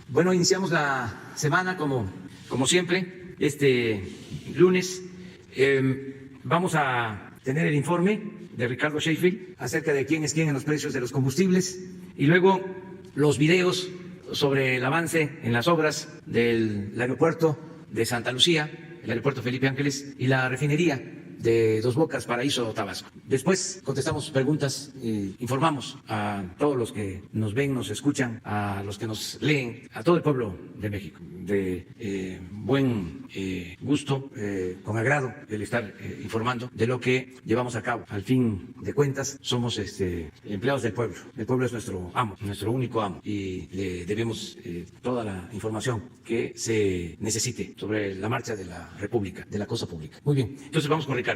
Bueno, iniciamos la semana como siempre, este lunes. Vamos a tener el informe de Ricardo Sheffield acerca de quién es quién en los precios de los combustibles y luego los videos sobre el avance en las obras del aeropuerto de Santa Lucía, el aeropuerto Felipe Ángeles y la refinería de Dos Bocas, Paraíso, Tabasco. Después contestamos preguntas, informamos a todos los que nos ven, nos escuchan, a los que nos leen, a todo el pueblo de México, de buen gusto, con agrado el estar informando de lo que llevamos a cabo. Al fin de cuentas, somos empleados del pueblo. El pueblo es nuestro amo, nuestro único amo, y le debemos toda la información que se necesite sobre la marcha de la República, de la cosa pública. Muy bien, entonces vamos con Ricardo.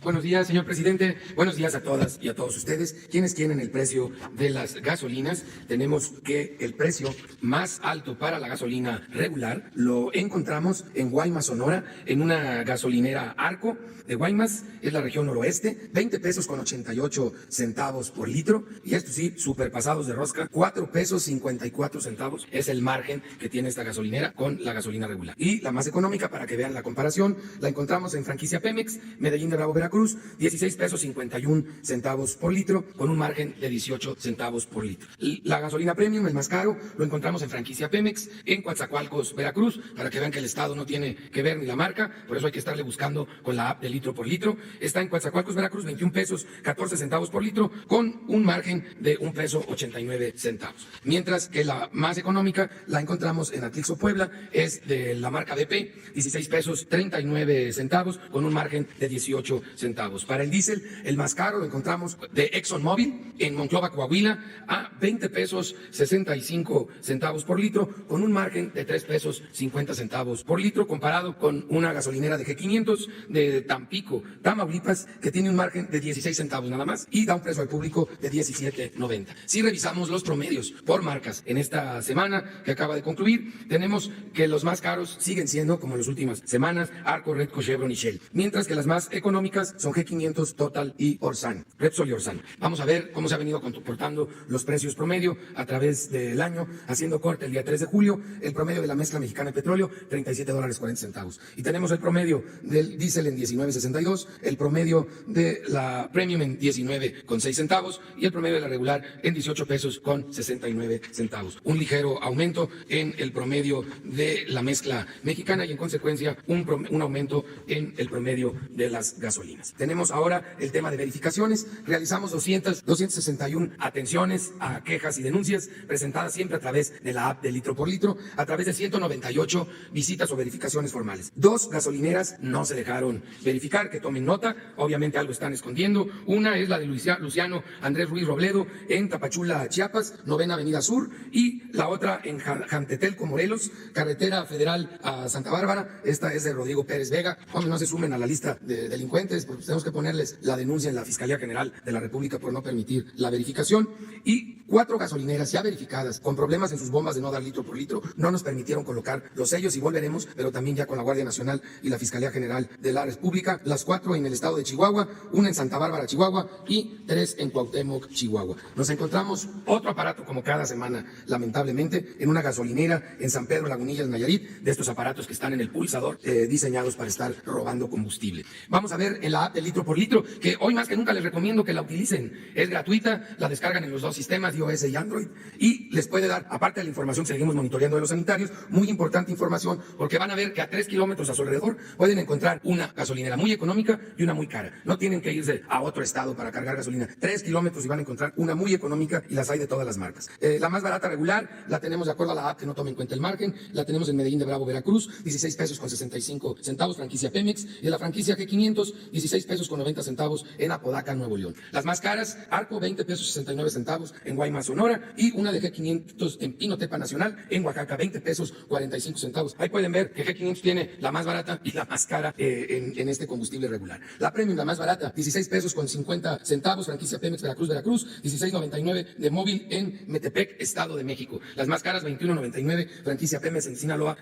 Buenos días, señor presidente. Buenos días a todas y a todos ustedes. ¿Quiénes quieren el precio de las gasolinas? Tenemos que el precio más alto para la gasolina regular lo encontramos en Guaymas, Sonora, en una gasolinera Arco de Guaymas, es la región noroeste, 20 pesos con 88 centavos por litro, y esto sí, superpasados de rosca, 4 pesos 54 centavos es el margen que tiene esta gasolinera con la gasolina regular. Y la más económica, para que vean la comparación, la encontramos en franquicia Pemex, Medellín de Bravo, Veracruz, 16 pesos 51 centavos por litro, con un margen de 18 centavos por litro. La gasolina premium, el más caro, lo encontramos en franquicia Pemex, en Coatzacoalcos, Veracruz, para que vean que el estado no tiene que ver ni la marca, por eso hay que estarle buscando con la app de litro por litro. Está en Coatzacoalcos, Veracruz, 21 pesos 14 centavos por litro, con un margen de 1 peso 89 centavos. Mientras que la más económica la encontramos en Atlixco, Puebla, es de la marca BP, 16 pesos 39 centavos, con un margen de 18 centavos. Para el diésel, el más caro lo encontramos de ExxonMobil en Monclova, Coahuila, a 20 pesos 65 centavos por litro, con un margen de 3 pesos 50 centavos por litro, comparado con una gasolinera de G500 de Tampico, Tamaulipas, que tiene un margen de 16 centavos nada más y da un precio al público de 17.90. Si revisamos los promedios por marcas en esta semana que acaba de concluir, tenemos que los más caros siguen siendo, como en las últimas semanas, Arco, Redco, Chevron y Shell, mientras que las más económicas son G500, Total y Orsan, Repsol y Orsan. Vamos a ver cómo se ha venido comportando los precios promedio a través del año, haciendo corte el día 3 de julio, el promedio de la mezcla mexicana de petróleo, $37.40. Y tenemos el promedio del diésel en 19.62, el promedio de la premium en 19.6 centavos y el promedio de la regular en 18 pesos con 69 centavos. Un ligero aumento en el promedio de la mezcla mexicana y en consecuencia un aumento en el promedio de las gasolinas. Tenemos ahora el tema de verificaciones. Realizamos 261 atenciones a quejas y denuncias presentadas siempre a través de la app de litro por litro, a través de 198 visitas o verificaciones formales. 2 gasolineras no se dejaron verificar, que tomen nota, obviamente algo están escondiendo. Una es la de Luciano Andrés Ruiz Robledo en Tapachula, Chiapas, 9ª Avenida Sur, y la otra en Jantetelco, Morelos, carretera federal a Santa Bárbara. Esta es de Rodrigo Pérez Vega. Hombre, no se sumen a la lista de delincuentes, porque tenemos que ponerles la denuncia en la Fiscalía General de la República por no permitir la verificación. Y 4 gasolineras ya verificadas con problemas en sus bombas de no dar litro por litro no nos permitieron colocar los sellos, y volveremos, pero también ya con la Guardia Nacional y la Fiscalía General de la República. Las 4 en el estado de Chihuahua, 1 en Santa Bárbara, Chihuahua, y 3 en Cuauhtémoc, Chihuahua. Nos encontramos otro aparato, como cada semana, lamentablemente, en una gasolinera en San Pedro Lagunillas, Nayarit, de estos aparatos que están en el pulsador, diseñados para estar robando combustible. Vamos a ver en la app de litro por litro, que hoy más que nunca les recomiendo que la utilicen. Es gratuita, la descargan en los 2 sistemas, iOS y Android, y les puede dar, aparte de la información que seguimos monitoreando de los sanitarios, muy importante información, porque van a ver que a 3 kilómetros a su alrededor pueden encontrar una gasolinera muy económica y una muy cara. No tienen que irse a otro estado para cargar gasolina. 3 kilómetros y van a encontrar una muy económica, y las hay de todas las marcas. La más barata regular la tenemos de acuerdo a la app, que no tome en cuenta el margen, la tenemos en Medellín de Bravo, Veracruz, 16 pesos con 65 centavos, franquicia Pemex, y en la franquicia G500, 16 pesos con 90 centavos en Apodaca, Nuevo León. Las más caras, Arco, 20 pesos 69 centavos en Guaymas, Sonora, y una de G500 en Pinotepa Nacional, en Oaxaca, 20 pesos 45 centavos. Ahí pueden ver que G500 tiene la más barata y la más cara en este combustible regular. La Premium, la más barata, 16 pesos con 50 centavos, franquicia Pemex, Veracruz, 16.99 de móvil en Metepec, Estado de México. Las más caras, 21.99, franquicia Pemex en Sinaloa,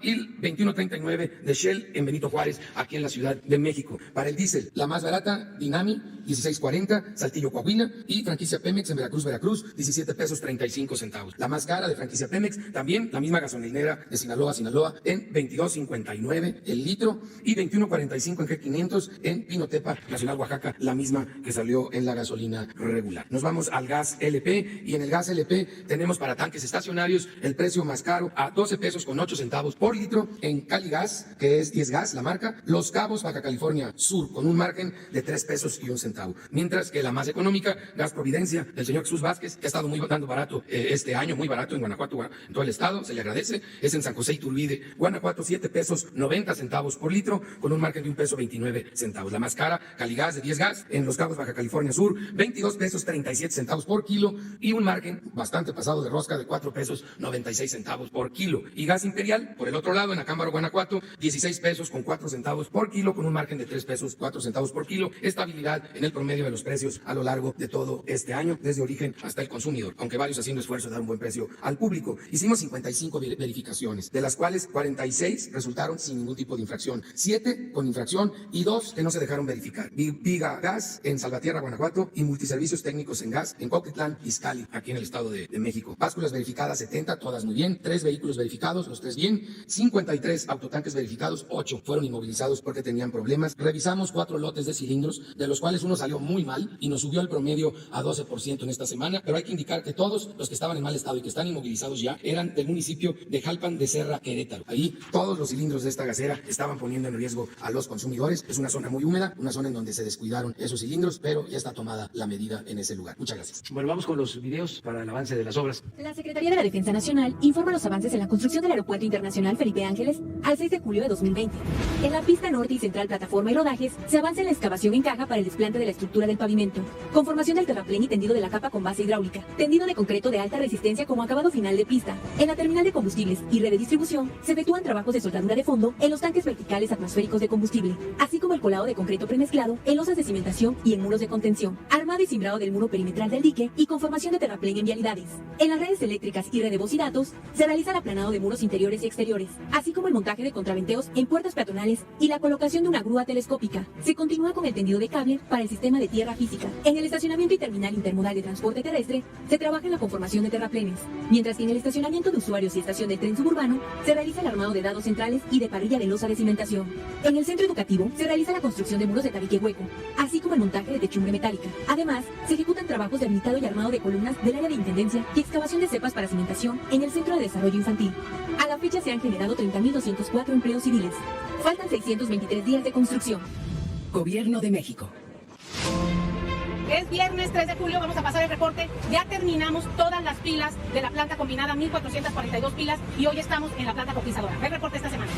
y 21.39 de Shell en Benito Juárez, aquí en la Ciudad de México. Para el diésel, la más barata, Dinami, 16.40, Saltillo, Coahuila, y franquicia Pemex en Veracruz, 17 pesos 35 centavos. La más cara de franquicia Pemex, también la misma gasolinera de Sinaloa, en 22.59 el litro, y 21.45 en G500 en Pinotepa Nacional, Oaxaca, la misma que salió en la gasolina regular. Nos vamos al gas LP, y en el gas LP tenemos para tanques estacionarios el precio más caro a 12 pesos con 8 centavos por litro en Caligas, que es 10 Gas la marca, Los Cabos, Baja California Sur, con un margen de 3 pesos y 1 centavo. Mientras que la más económica, Gas Providencia, del señor Jesús Vázquez, que ha estado dando barato este año, muy barato en Guanajuato, en todo el estado, se le agradece, es en San José Iturbide, Guanajuato, 7 pesos 90 centavos por litro, con un margen de 1 peso 29 centavos. La más cara, Caligas de 10 Gas, en Los Cabos, Baja California Sur, 22 pesos 37 centavos por kilo, y un margen bastante pasado de rosca de 4 pesos 96 centavos por kilo. Y Gas Imperial, por el otro lado, en Acámbaro, Guanajuato, 16 pesos con 4 centavos por kilo, con un margen de 3 pesos 4 centavos por kilo. Estabilidad en el promedio de los precios a lo largo de todo este año, desde origen hasta el consumidor, aunque varios haciendo esfuerzo de dar un buen precio al público. Hicimos 55 verificaciones, de las cuales 46 resultaron sin ningún tipo de infracción, 7 con infracción y 2 que no se dejaron verificar. Viga Gas en Salvatierra, Guanajuato, y Multiservicios Técnicos en Gas en Cuautitlán, Izcalli, aquí en el Estado de México. Básculas verificadas 70, todas muy bien, 3 vehículos verificados, los 3 bien, 53 autotanques verificados, 8 fueron inmovilizados porque tenían problemas. Revisamos 4 lotes de cilindros, de los cuales uno salió muy mal y nos subió el promedio a 12% en esta semana, pero hay que indicar que todos los que estaban en mal estado y que están inmovilizados ya eran del municipio de Jalpan de Serra, Querétaro. Ahí todos los cilindros de esta gasera estaban poniendo en riesgo a los consumidores. Es una zona muy húmeda, una zona en donde se descuidaron esos cilindros, pero ya está tomada la medida en ese lugar. Muchas gracias. Bueno, vamos con los videos para el avance de las obras. La Secretaría de la Defensa Nacional informa los avances en la construcción del Aeropuerto Internacional Felipe Ángeles al 6 de julio de 2020. En la pista norte y central, plataforma y rodajes, se avanza en la excavación en caja para el desplante de la estructura del pavimento, conformación del terraplén y tendido de la capa con base hidráulica, tendido de concreto de alta resistencia como acabado final de pista. En la terminal de combustibles y red de distribución se efectúan trabajos de soldadura de fondo en los tanques verticales atmosféricos de combustible, así como el colado de concreto premezclado en losas de cimentación y en muros de contención, armado y cimbrado del muro perimetral del dique y conformación de terraplén en vialidades. En las redes eléctricas y red de voz y datos se realiza el aplanado de muros interiores y exteriores, así como el montaje de contraventeos en puertas peatonales y la colocación de una grúa telescópica. Se continúa con el tendido de cable para el sistema de tierra física. En el estacionamiento y terminal intermodal de transporte terrestre se trabaja en la conformación de terraplenes, mientras que en el estacionamiento de usuarios y estación del tren suburbano se realiza el armado de dados centrales y de parrilla de losa de cimentación. En el centro educativo se realiza la construcción de muros de tabique hueco, así como el montaje de techumbre metálica. Además, se ejecutan trabajos de habilitado y armado de columnas del área de intendencia y excavación de cepas para cimentación en el Centro de Desarrollo Infantil. A la fecha se han generado 30.204 empleos civiles. Faltan 623 días de construcción. Gobierno de México. Es viernes 3 de julio, vamos a pasar el reporte. Ya terminamos todas las pilas de la planta combinada, 1.442 pilas, y hoy estamos en la planta coquizadora. El reporte esta semana.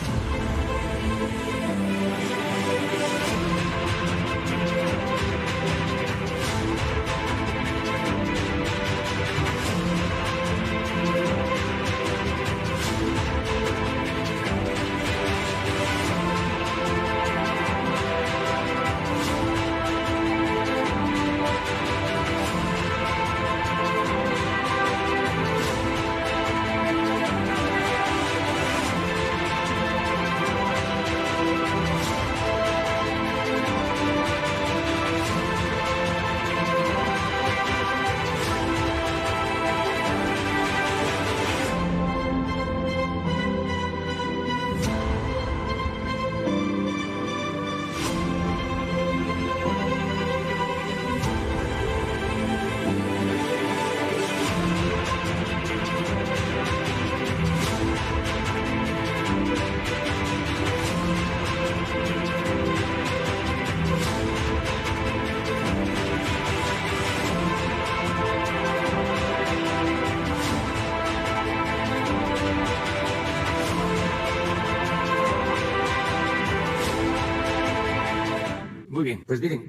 Muy bien, pues miren,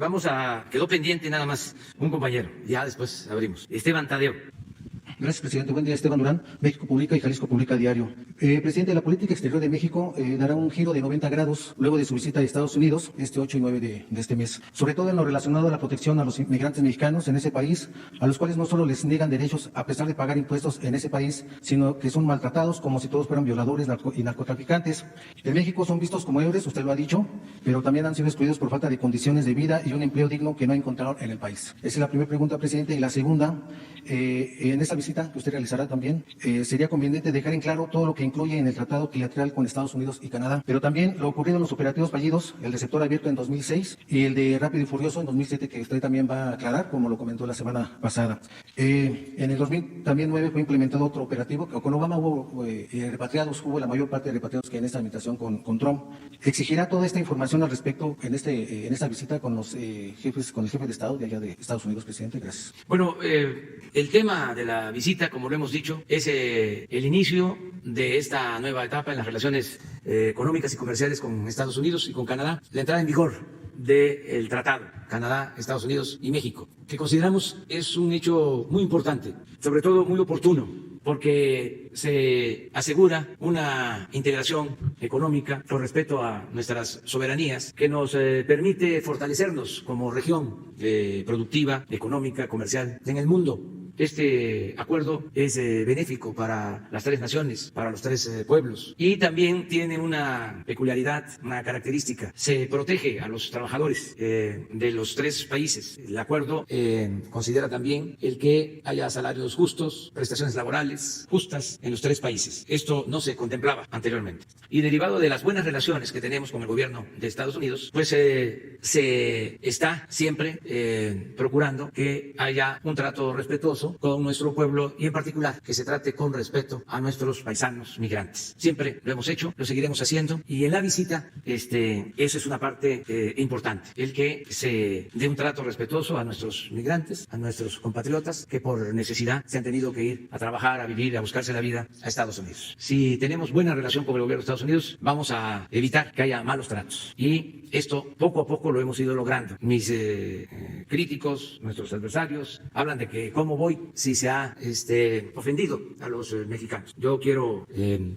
quedó pendiente nada más un compañero, ya después abrimos. Esteban Tadeo. Gracias, presidente. Buen día, Esteban Durán, México Publica y Jalisco Publica Diario. Presidente, la política exterior de México dará un giro de 90 grados luego de su visita a Estados Unidos este 8 y 9 de este mes, sobre todo en lo relacionado a la protección a los inmigrantes mexicanos en ese país, a los cuales no solo les niegan derechos a pesar de pagar impuestos en ese país, sino que son maltratados como si todos fueran violadores y narcotraficantes. En México son vistos como héroes, usted lo ha dicho, pero también han sido excluidos por falta de condiciones de vida y un empleo digno que no encontraron en el país. Esa es la primera pregunta, presidente. Y la segunda, en esa visita que usted realizará también, sería conveniente dejar en claro todo lo que incluye en el tratado bilateral con Estados Unidos y Canadá, pero también lo ocurrido en los operativos fallidos, el de sector abierto en 2006 y el de Rápido y Furioso en 2007, que usted también va a aclarar, como lo comentó la semana pasada. En el 2009 fue implementado otro operativo, que con Obama hubo repatriados, hubo la mayor parte de repatriados que en esta administración con Trump. ¿Exigirá toda esta información al respecto en esta visita con los con el jefe de Estado de allá de Estados Unidos, presidente? Gracias. Bueno, el tema de la visita, como lo hemos dicho, es el inicio de esta nueva etapa en las relaciones económicas y comerciales con Estados Unidos y con Canadá, la entrada en vigor del tratado Canadá, Estados Unidos y México, que consideramos es un hecho muy importante, sobre todo muy oportuno, porque se asegura una integración económica con respeto a nuestras soberanías que nos permite fortalecernos como región productiva, económica, comercial en el mundo. Este acuerdo es benéfico para las tres naciones, para los tres pueblos, y también tiene una peculiaridad, una característica. Se protege a los trabajadores de los tres países. El acuerdo considera también el que haya salarios justos, prestaciones laborales justas en los tres países. Esto no se contemplaba anteriormente. Y derivado de las buenas relaciones que tenemos con el gobierno de Estados Unidos, pues se está siempre procurando que haya un trato respetuoso con nuestro pueblo y en particular que se trate con respeto a nuestros paisanos migrantes. Siempre lo hemos hecho, lo seguiremos haciendo, y en la visita eso es una parte importante, el que se dé un trato respetuoso a nuestros migrantes, a nuestros compatriotas que por necesidad se han tenido que ir a trabajar, a vivir, a buscarse la vida a Estados Unidos. Si tenemos buena relación con el gobierno de Estados Unidos, vamos a evitar que haya malos tratos, y esto poco a poco lo hemos ido logrando. Mis críticos, nuestros adversarios, hablan de que cómo voy si se ha ofendido a los mexicanos. Yo quiero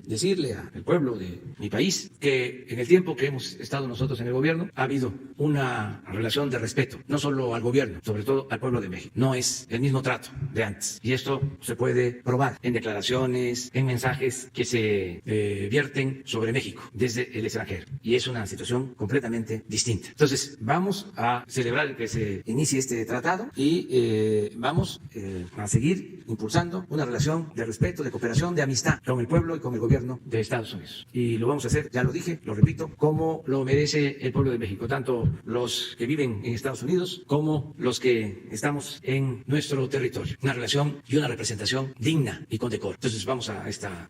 decirle al pueblo de mi país que en el tiempo que hemos estado nosotros en el gobierno ha habido una relación de respeto, no solo al gobierno, sobre todo al pueblo de México. No es el mismo trato de antes, y esto se puede probar en declaraciones, en mensajes que se vierten sobre México desde el extranjero, y es una situación completamente distinta. Entonces vamos a celebrar que se inicie este tratado y vamos a seguir impulsando una relación de respeto, de cooperación, de amistad con el pueblo y con el gobierno de Estados Unidos. Y lo vamos a hacer, ya lo dije, lo repito, como lo merece el pueblo de México, tanto los que viven en Estados Unidos como los que estamos en nuestro territorio. Una relación y una representación digna y con decoro. Entonces vamos a esta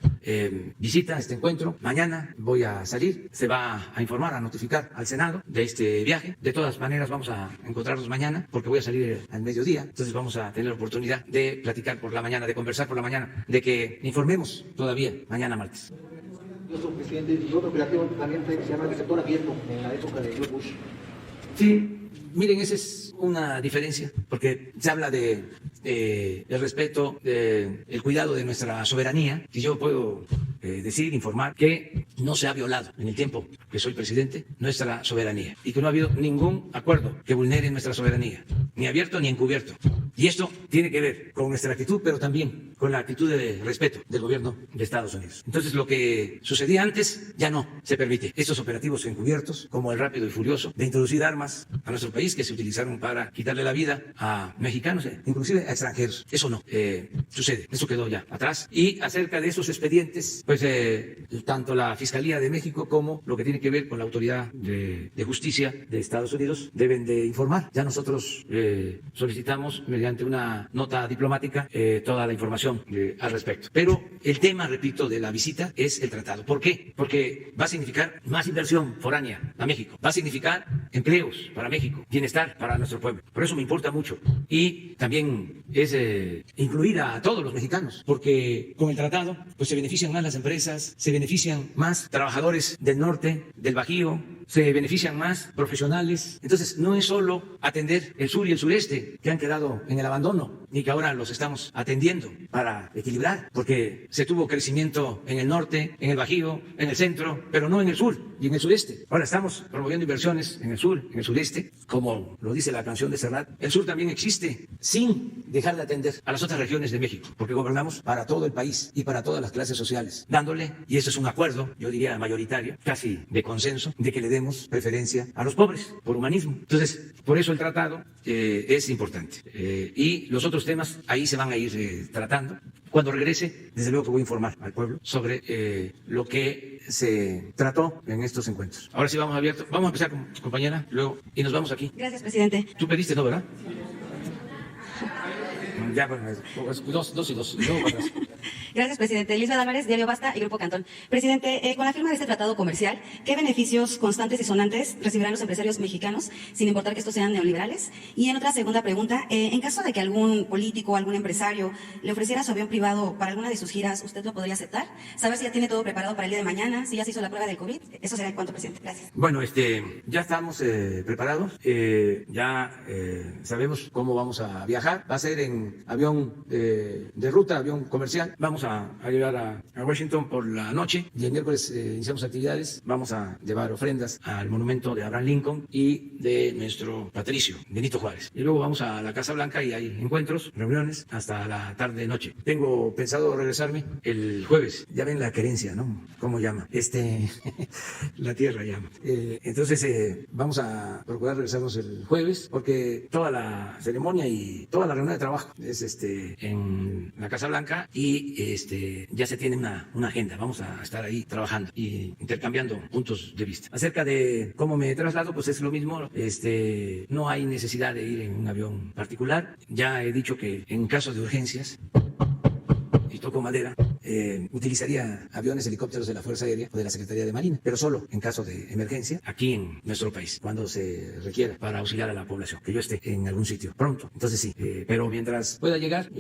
visita, a este encuentro. Mañana voy a salir, se va a informar, a notificar al Senado de este viaje. De todas maneras vamos a encontrarnos mañana porque voy a salir al mediodía, entonces vamos a tener la oportunidad de platicar por la mañana, de conversar por la mañana, de que informemos todavía mañana martes. Yo soy presidente y otro operativo también se llama el sector abierto en la época de George Bush. Sí, miren, esa es una diferencia, porque se habla de el respeto, el cuidado de nuestra soberanía, y yo puedo decir, informar que no se ha violado en el tiempo que soy presidente nuestra soberanía, y que no ha habido ningún acuerdo que vulnere nuestra soberanía, ni abierto ni encubierto. Y esto tiene que ver con nuestra actitud, pero también con la actitud de respeto del gobierno de Estados Unidos. Entonces, lo que sucedía antes ya no se permite. Estos operativos encubiertos, como el Rápido y Furioso, de introducir armas a nuestro país que se utilizaron para quitarle la vida a mexicanos, inclusive a extranjeros. Eso no sucede. Eso quedó ya atrás. Y acerca de esos expedientes, pues tanto la Fiscalía de México como lo que tiene que ver con la Autoridad de Justicia de Estados Unidos deben de informar. Ya nosotros solicitamos mediante una nota diplomática toda la información al respecto. Pero el tema, repito, de la visita es el tratado. ¿Por qué? Porque va a significar más inversión foránea a México, va a significar empleos para México, bienestar para nuestro pueblo. Por eso me importa mucho. Y también es incluir a todos los mexicanos, porque con el tratado pues se benefician más las empresas, se benefician más trabajadores del norte, del Bajío, se benefician más profesionales. Entonces, no es solo atender el sur y el sureste, que han quedado en el abandono y que ahora los estamos atendiendo para equilibrar, porque se tuvo crecimiento en el norte, en el Bajío, en el centro, pero no en el sur y en el sureste. Ahora estamos promoviendo inversiones en el sur, en el sureste, como lo dice la canción de Serrat. El sur también existe sin dejar de atender a las otras regiones de México, porque gobernamos para todo el país y para todas las clases sociales, dándole, y eso es un acuerdo, yo diría mayoritario, casi de consenso, de que le demos preferencia a los pobres, por humanismo. Entonces, por eso el tratado es importante. Y los otros temas ahí se van a ir tratando. Cuando regrese, desde luego que voy a informar al pueblo sobre lo que se trató en estos encuentros. Ahora sí vamos abierto. Vamos a empezar con tu compañera, luego, y nos vamos aquí. Gracias, presidente. Tú pediste, ¿no, verdad? Ya, bueno, dos y dos. Luego para atrás. Gracias, presidente. Lisbeth Álvarez, Diario Basta y Grupo Cantón. Presidente, con la firma de este tratado comercial, ¿qué beneficios constantes y sonantes recibirán los empresarios mexicanos, sin importar que estos sean neoliberales? Y en otra segunda pregunta, en caso de que algún político o algún empresario le ofreciera su avión privado para alguna de sus giras, ¿usted lo podría aceptar? ¿Saber si ya tiene todo preparado para el día de mañana? ¿Si ya se hizo la prueba del COVID? Eso será en cuanto, presidente. Gracias. Bueno, ya estamos preparados. Ya sabemos cómo vamos a viajar. Va a ser en avión de ruta, avión comercial. Vamos a llegar a Washington por la noche y el miércoles iniciamos actividades. Vamos a llevar ofrendas al monumento de Abraham Lincoln y de nuestro patricio, Benito Juárez. Y luego vamos a la Casa Blanca y hay encuentros, reuniones hasta la tarde-noche. Tengo pensado regresarme el jueves. Ya ven la querencia, ¿no? ¿Cómo llama? La tierra llama. Entonces vamos a procurar regresarnos el jueves porque toda la ceremonia y toda la reunión de trabajo es en la Casa Blanca y ya se tiene una agenda. Vamos a estar ahí trabajando y intercambiando puntos de vista. Acerca de cómo me traslado, pues es lo mismo. No hay necesidad de ir en un avión particular. Ya he dicho que en casos de urgencias, y toco madera, utilizaría aviones, helicópteros de la Fuerza Aérea o de la Secretaría de Marina, pero solo en caso de emergencia aquí en nuestro país, cuando se requiera para auxiliar a la población, que yo esté en algún sitio pronto. Entonces sí, pero mientras pueda llegar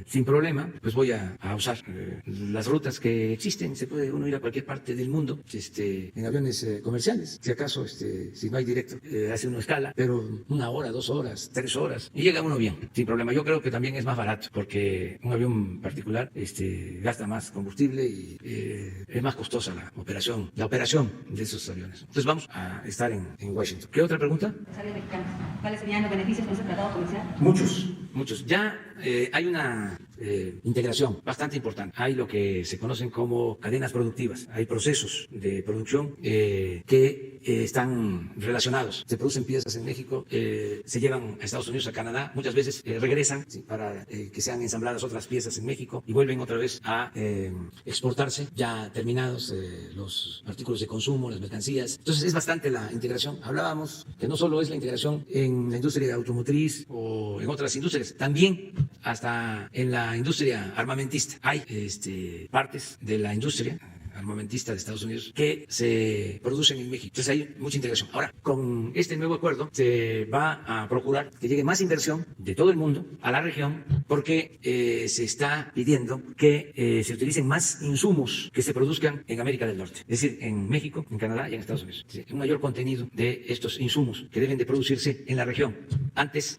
sin problema, pues voy a usar las rutas que existen. Se puede uno ir a cualquier parte del mundo en aviones comerciales. Si acaso, si no hay directo, hace uno escala, pero 1 hora, 2 horas, 3 horas, y llega uno bien, sin problema. Yo creo que también es más barato, porque un avión particular gasta más combustible y es más costosa la operación de esos aviones. Entonces vamos a estar en Washington. ¿Qué otra pregunta? ¿Cuáles serían los beneficios con ese tratado comercial? Muchos. Ya hay una integración bastante importante. Hay lo que se conocen como cadenas productivas. Hay procesos de producción que están relacionados. Se producen piezas en México, se llevan a Estados Unidos, a Canadá. Muchas veces regresan para que sean ensambladas otras piezas en México y vuelven otra vez a exportarse ya terminados los artículos de consumo, las mercancías. Entonces es bastante la integración. Hablábamos que no solo es la integración en la industria automotriz o en otras industrias, también hasta en la industria armamentista. Hay partes de la industria armamentista de Estados Unidos que se producen en México. Entonces hay mucha integración. Ahora, con este nuevo acuerdo se va a procurar que llegue más inversión de todo el mundo a la región porque se está pidiendo que se utilicen más insumos que se produzcan en América del Norte. Es decir, en México, en Canadá y en Estados Unidos. Sí, un mayor contenido de estos insumos que deben de producirse en la región. Antes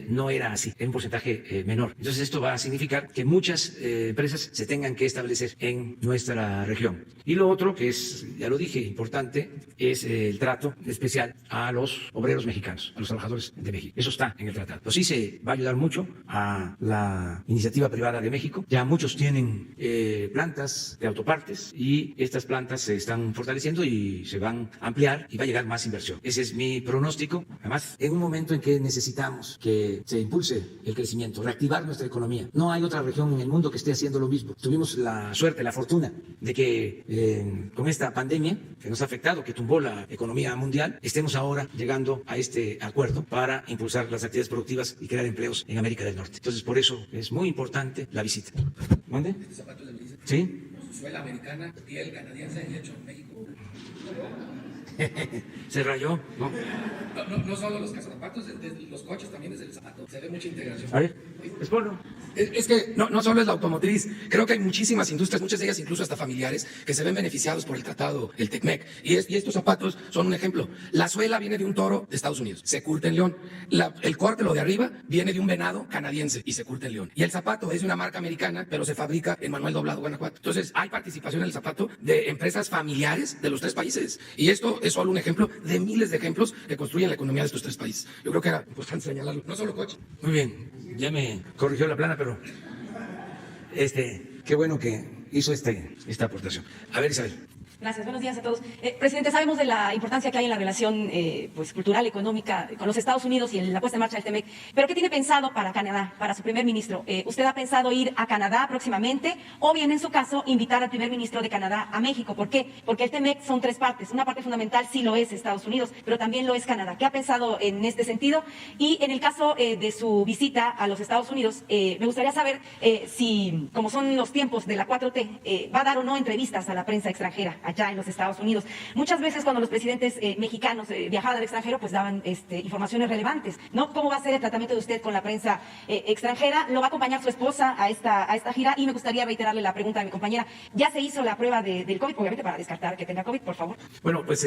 no era así, era un porcentaje menor. Entonces esto va a significar que muchas empresas se tengan que establecer en nuestra región. Y lo otro, que es, ya lo dije, importante, es el trato especial a los obreros mexicanos, a los trabajadores de México. Eso está en el tratado. Pues sí se va a ayudar mucho a la iniciativa privada de México. Ya muchos tienen plantas de autopartes y estas plantas se están fortaleciendo y se van a ampliar y va a llegar más inversión. Ese es mi pronóstico. Además, en un momento en que necesitamos que se impulse el crecimiento, reactivar nuestra economía. No hay otra región en el mundo que esté haciendo lo mismo. Tuvimos la suerte, la fortuna de que con esta pandemia que nos ha afectado, que tumbó la economía mundial, estemos ahora llegando a este acuerdo para impulsar las actividades productivas y crear empleos en América del Norte. Entonces, por eso es muy importante la visita. ¿Dónde? Zapatos de Melissa. ¿Sí? Suela americana, piel canadiense, hecho en México. Se rayó, ¿no? No solo los zapatos, los coches también desde el zapato. Se ve mucha integración. A ver, es bueno. Es que no solo es la automotriz, creo que hay muchísimas industrias, muchas de ellas incluso hasta familiares, que se ven beneficiados por el tratado, el TECMEC. Y estos zapatos son un ejemplo. La suela viene de un toro de Estados Unidos, se curte en León. El corte, lo de arriba, viene de un venado canadiense y se curte en León. Y el zapato es de una marca americana, pero se fabrica en Manuel Doblado, Guanajuato. Entonces, hay participación en el zapato de empresas familiares de los tres países. Y esto es solo un ejemplo de miles de ejemplos que construyen la economía de estos tres países. Yo creo que era importante señalarlo. No solo coche. Muy bien, ya me corrigió la plana, pero qué bueno que hizo esta aportación. A ver, Isabel. Gracias, buenos días a todos. Presidente, sabemos de la importancia que hay en la relación cultural, económica con los Estados Unidos y en la puesta en marcha del TEMEC, pero ¿qué tiene pensado para Canadá, para su primer ministro? ¿Usted ha pensado ir a Canadá próximamente o bien, en su caso, invitar al primer ministro de Canadá a México? ¿Por qué? Porque el TEMEC son tres partes. Una parte fundamental sí lo es Estados Unidos, pero también lo es Canadá. ¿Qué ha pensado en este sentido? Y en el caso de su visita a los Estados Unidos, me gustaría saber si, como son los tiempos de la 4T, va a dar o no entrevistas a la prensa extranjera allá en los Estados Unidos. Muchas veces cuando los presidentes mexicanos viajaban al extranjero, pues daban informaciones relevantes, ¿no? ¿Cómo va a ser el tratamiento de usted con la prensa extranjera? ¿Lo va a acompañar su esposa a esta gira? Y me gustaría reiterarle la pregunta de mi compañera. ¿Ya se hizo la prueba del COVID? Obviamente para descartar que tenga COVID, por favor. Bueno, pues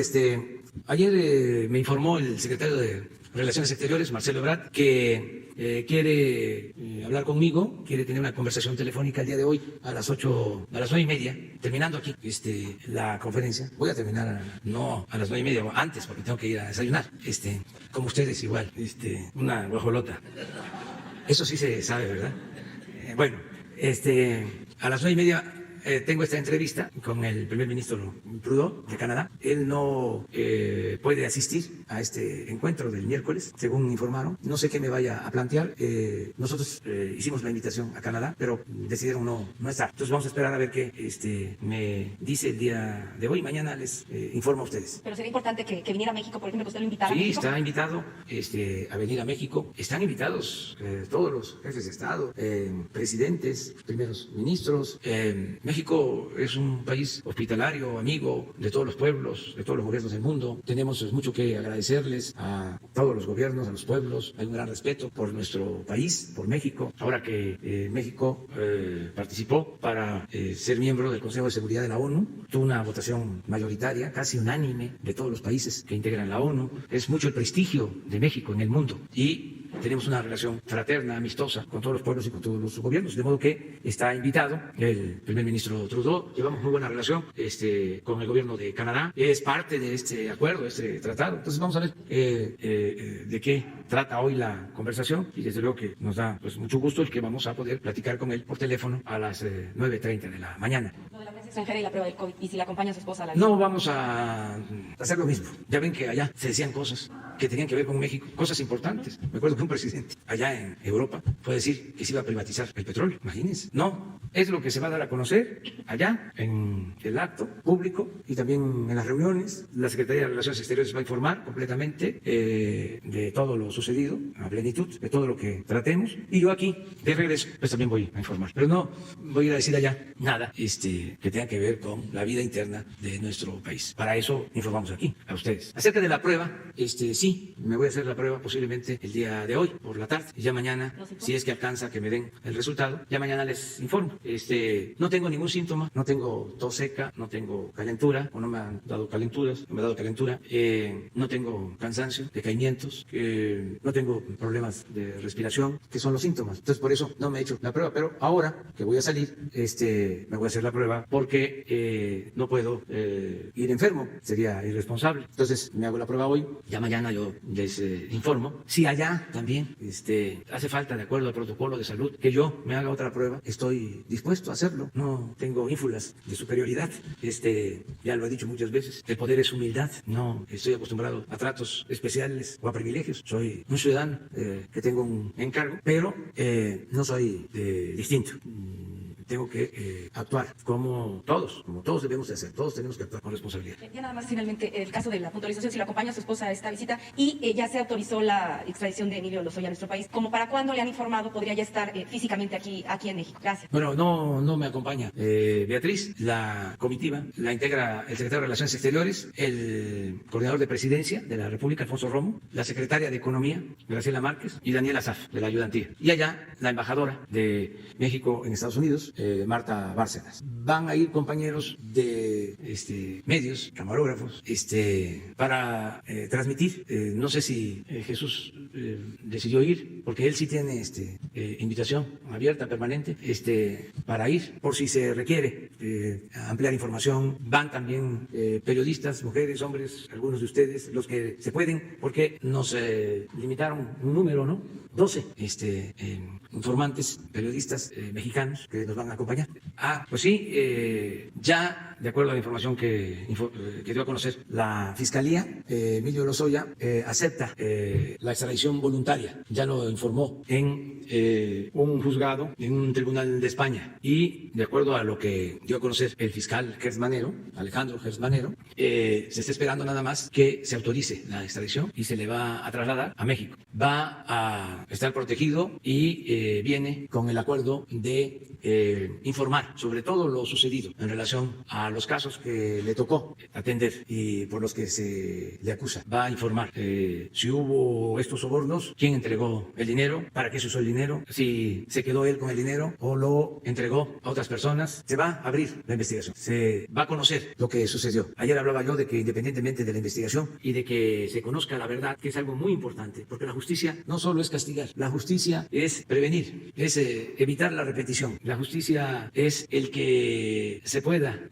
ayer me informó el secretario de Relaciones Exteriores, Marcelo Ebrard, que quiere hablar conmigo, quiere tener una conversación telefónica el día de hoy a las 9:30, terminando aquí la conferencia. Voy a terminar no a las 9:30, antes, porque tengo que ir a desayunar, como ustedes igual, una guajolota. Eso sí se sabe, ¿verdad? Bueno, a las 9:30 tengo esta entrevista con el primer ministro Trudeau de Canadá. Él no puede asistir a este encuentro del miércoles, según informaron. No sé qué me vaya a plantear. Nosotros hicimos la invitación a Canadá, pero decidieron no estar. Entonces vamos a esperar a ver qué me dice el día de hoy. Mañana les informo a ustedes. Pero sería importante que viniera a México, por ejemplo, que usted lo invitara. Sí, a México. está invitado a venir a México. Están invitados todos los jefes de Estado, presidentes, primeros ministros. México es un país hospitalario, amigo de todos los pueblos, de todos los gobiernos del mundo. Tenemos mucho que agradecerles a todos los gobiernos, a los pueblos. Hay un gran respeto por nuestro país, por México. Ahora que México participó para ser miembro del Consejo de Seguridad de la ONU, tuvo una votación mayoritaria, casi unánime, de todos los países que integran la ONU. Es mucho el prestigio de México en el mundo y tenemos una relación fraterna, amistosa con todos los pueblos y con todos los gobiernos, de modo que está invitado el primer ministro Trudeau. Llevamos muy buena relación con el gobierno de Canadá. Es parte de este acuerdo, de este tratado. Entonces vamos a ver de qué trata hoy la conversación y desde luego que nos da mucho gusto el que vamos a poder platicar con él por teléfono a las 9:30 de la mañana. Lo de la prensa extranjera y la prueba del COVID, y si la acompaña su esposa a la No vamos a hacer lo mismo. Ya ven que allá se decían cosas que tenían que ver con México, cosas importantes. Me acuerdo que un presidente allá en Europa fue a decir que se iba a privatizar el petróleo. Imagínense. No, es lo que se va a dar a conocer allá en el acto público y también en las reuniones. La Secretaría de Relaciones Exteriores va a informar completamente de todo lo sucedido, a plenitud, de todo lo que tratemos. Y yo aquí, de regreso, pues también voy a informar. Pero no voy a ir a decir allá nada que tenga que ver con la vida interna de nuestro país. Para eso informamos aquí a ustedes. Acerca de la prueba, sí, me voy a hacer la prueba posiblemente el día de hoy, por la tarde. Y ya mañana, si es que alcanza que me den el resultado, ya mañana les informo. No tengo ningún síntoma, no tengo tos seca, no tengo calentura, o no me han dado calenturas, no me ha dado calentura, no tengo cansancio, decaimientos, no tengo problemas de respiración, que son los síntomas. Entonces por eso no me he hecho la prueba, pero ahora que voy a salir, me voy a hacer la prueba porque no puedo ir enfermo, sería irresponsable. Entonces me hago la prueba hoy, ya mañana yo les informo. Si allá también hace falta, de acuerdo al protocolo de salud, que yo me haga otra prueba, estoy dispuesto a hacerlo. No tengo ínfulas de superioridad. Ya lo he dicho muchas veces, el poder es humildad. No estoy acostumbrado a tratos especiales o a privilegios. Soy un ciudadano que tengo un encargo, pero no soy distinto. tengo que actuar como todos debemos de hacer, todos tenemos que actuar con responsabilidad. Ya nada más finalmente el caso de la puntualización, si lo acompaña a su esposa a esta visita y ya se autorizó la extradición de Emilio Lozoya a nuestro país, ¿como para cuándo le han informado podría ya estar físicamente aquí en México? Gracias. Bueno, no me acompaña Beatriz, la comitiva la integra el secretario de Relaciones Exteriores, el coordinador de Presidencia de la República, Alfonso Romo, la secretaria de Economía, Graciela Márquez, y Daniela Saf, de la ayudantía. Y allá, la embajadora de México en Estados Unidos, Marta Bárcenas. Van a ir compañeros de medios, camarógrafos, para transmitir. No sé si Jesús decidió ir, porque él sí tiene invitación abierta, permanente, para ir, por si se requiere ampliar información. Van también periodistas, mujeres, hombres, algunos de ustedes, los que se pueden, porque nos limitaron un número, ¿no? 12 informantes, periodistas mexicanos que nos van a acompañar. Pues sí, ya de acuerdo a la información que dio a conocer la Fiscalía, Emilio Lozoya acepta la extradición voluntaria. Ya lo informó en un juzgado, en un tribunal de España. Y de acuerdo a lo que dio a conocer el fiscal Alejandro Gertz Manero, se está esperando nada más que se autorice la extradición y se le va a trasladar a México. Va a estar protegido y viene con el acuerdo de informar sobre todo lo sucedido en relación a los casos que le tocó atender y por los que se le acusa. Va a informar si hubo estos sobornos, quién entregó el dinero, para qué se usó el dinero, si se quedó él con el dinero o lo entregó a otras personas. Se va a abrir la investigación, se va a conocer lo que sucedió. Ayer hablaba yo de que independientemente de la investigación y de que se conozca la verdad, que es algo muy importante, porque la justicia no solo es castigar, la justicia es prevenir, es evitar la repetición. La justicia es el que se pueda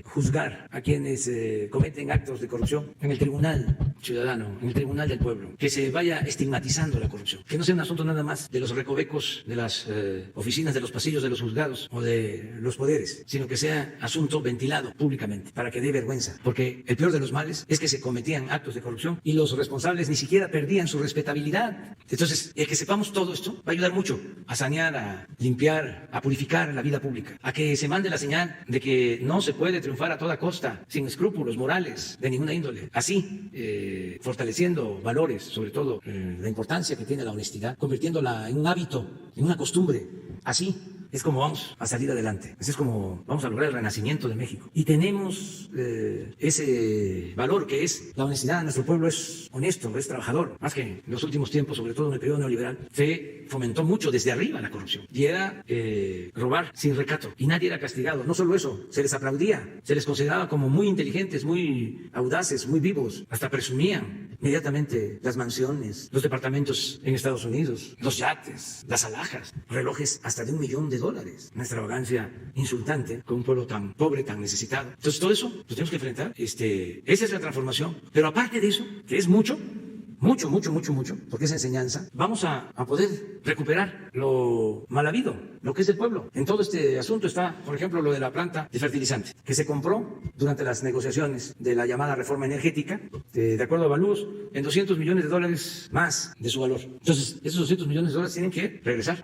juzgar a quienes cometen actos de corrupción en el tribunal ciudadano, en el tribunal del pueblo, que se vaya estigmatizando la corrupción, que no sea un asunto nada más de los recovecos de las oficinas, de los pasillos de los juzgados o de los poderes, sino que sea asunto ventilado públicamente para que dé vergüenza, porque el peor de los males es que se cometían actos de corrupción y los responsables ni siquiera perdían su respetabilidad. Entonces, el que sepamos todo esto va a ayudar mucho a sanear, a limpiar, a purificar la vida pública, a que se mande la señal de que no se puede triunfar a toda costa, sin escrúpulos morales de ninguna índole. Así, fortaleciendo valores, sobre todo la importancia que tiene la honestidad, convirtiéndola en un hábito, en una costumbre. Así es como vamos a salir adelante. Así es como vamos a lograr el renacimiento de México. Y tenemos ese valor que es la honestidad. Nuestro pueblo es honesto, es trabajador. Más que en los últimos tiempos, sobre todo en el periodo neoliberal, se fomentó mucho desde arriba la corrupción. Y era robar sin recato. Y nadie era castigado. No solo eso, se les aplaudía. Se les consideraba como muy inteligentes, muy audaces, muy vivos. Hasta presumían inmediatamente las mansiones, los departamentos en Estados Unidos, los yates, las alhajas, relojes hasta de $1 millón. Una extravagancia insultante con un pueblo tan pobre, tan necesitado. Entonces todo eso lo tenemos que enfrentar. Esa es la transformación. Pero aparte de eso, que es mucho, porque es enseñanza, vamos a poder recuperar lo mal habido, lo que es del pueblo. En todo este asunto está, por ejemplo, lo de la planta de fertilizante, que se compró durante las negociaciones de la llamada reforma energética, de acuerdo a Balús, en $200 millones más de su valor. Entonces, esos $200 millones tienen que regresar.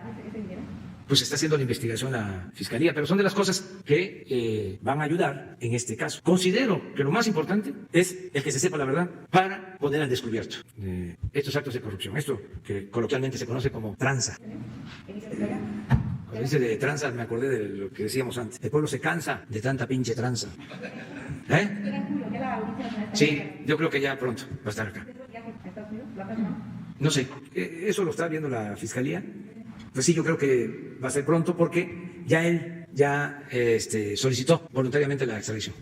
Pues está haciendo la investigación la Fiscalía, pero son de las cosas que van a ayudar en este caso. Considero que lo más importante es el que se sepa la verdad para poner al descubierto estos actos de corrupción, esto que coloquialmente se conoce como tranza. Cuando dice de tranza me acordé de lo que decíamos antes. El pueblo se cansa de tanta pinche tranza. Sí, yo creo que ya pronto va a estar acá. No sé, eso lo está viendo la Fiscalía. Pues sí, yo creo que va a ser pronto porque ya él solicitó voluntariamente la extradición.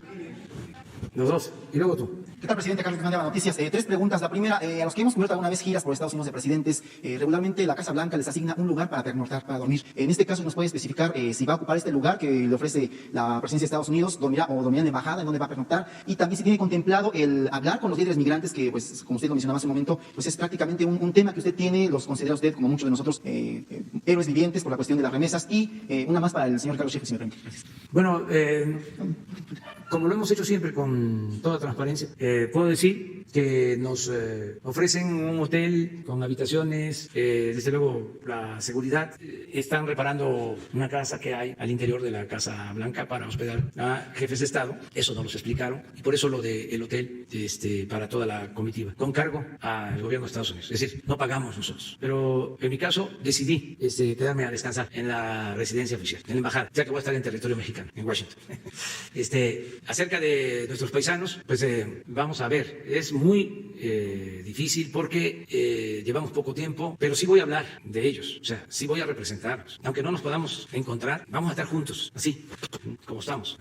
Los dos. Y luego tú. ¿Qué tal, presidente? Carlos Guzmán de Noticias. 3 preguntas. La primera, a los que hemos cubierto alguna vez giras por Estados Unidos de presidentes, regularmente la Casa Blanca les asigna un lugar para pernoctar, para dormir. En este caso, ¿nos puede especificar si va a ocupar este lugar que le ofrece la presidencia de Estados Unidos, dormirá en la embajada, en dónde va a pernoctar? Y también si tiene contemplado el hablar con los líderes migrantes, que, pues, como usted lo mencionaba hace un momento, pues es prácticamente un tema que usted tiene, los considera usted, como muchos de nosotros, héroes vivientes por la cuestión de las remesas. Y una más para el señor Carlos Sheffield, si me permite. Gracias. Bueno, como lo hemos hecho siempre con con toda transparencia. Puedo decir que nos ofrecen un hotel con habitaciones, desde luego la seguridad. Están reparando una casa que hay al interior de la Casa Blanca para hospedar a jefes de Estado. Eso nos lo explicaron y por eso lo del hotel para toda la comitiva, con cargo al gobierno de Estados Unidos. Es decir, no pagamos nosotros. Pero en mi caso decidí quedarme a descansar en la residencia oficial, en la embajada, ya que voy a estar en territorio mexicano, en Washington. Acerca de nuestros paisanos, pues vamos a ver, es muy difícil porque llevamos poco tiempo, pero sí voy a hablar de ellos, o sea, sí voy a representarlos. Aunque no nos podamos encontrar, vamos a estar juntos, así como estamos,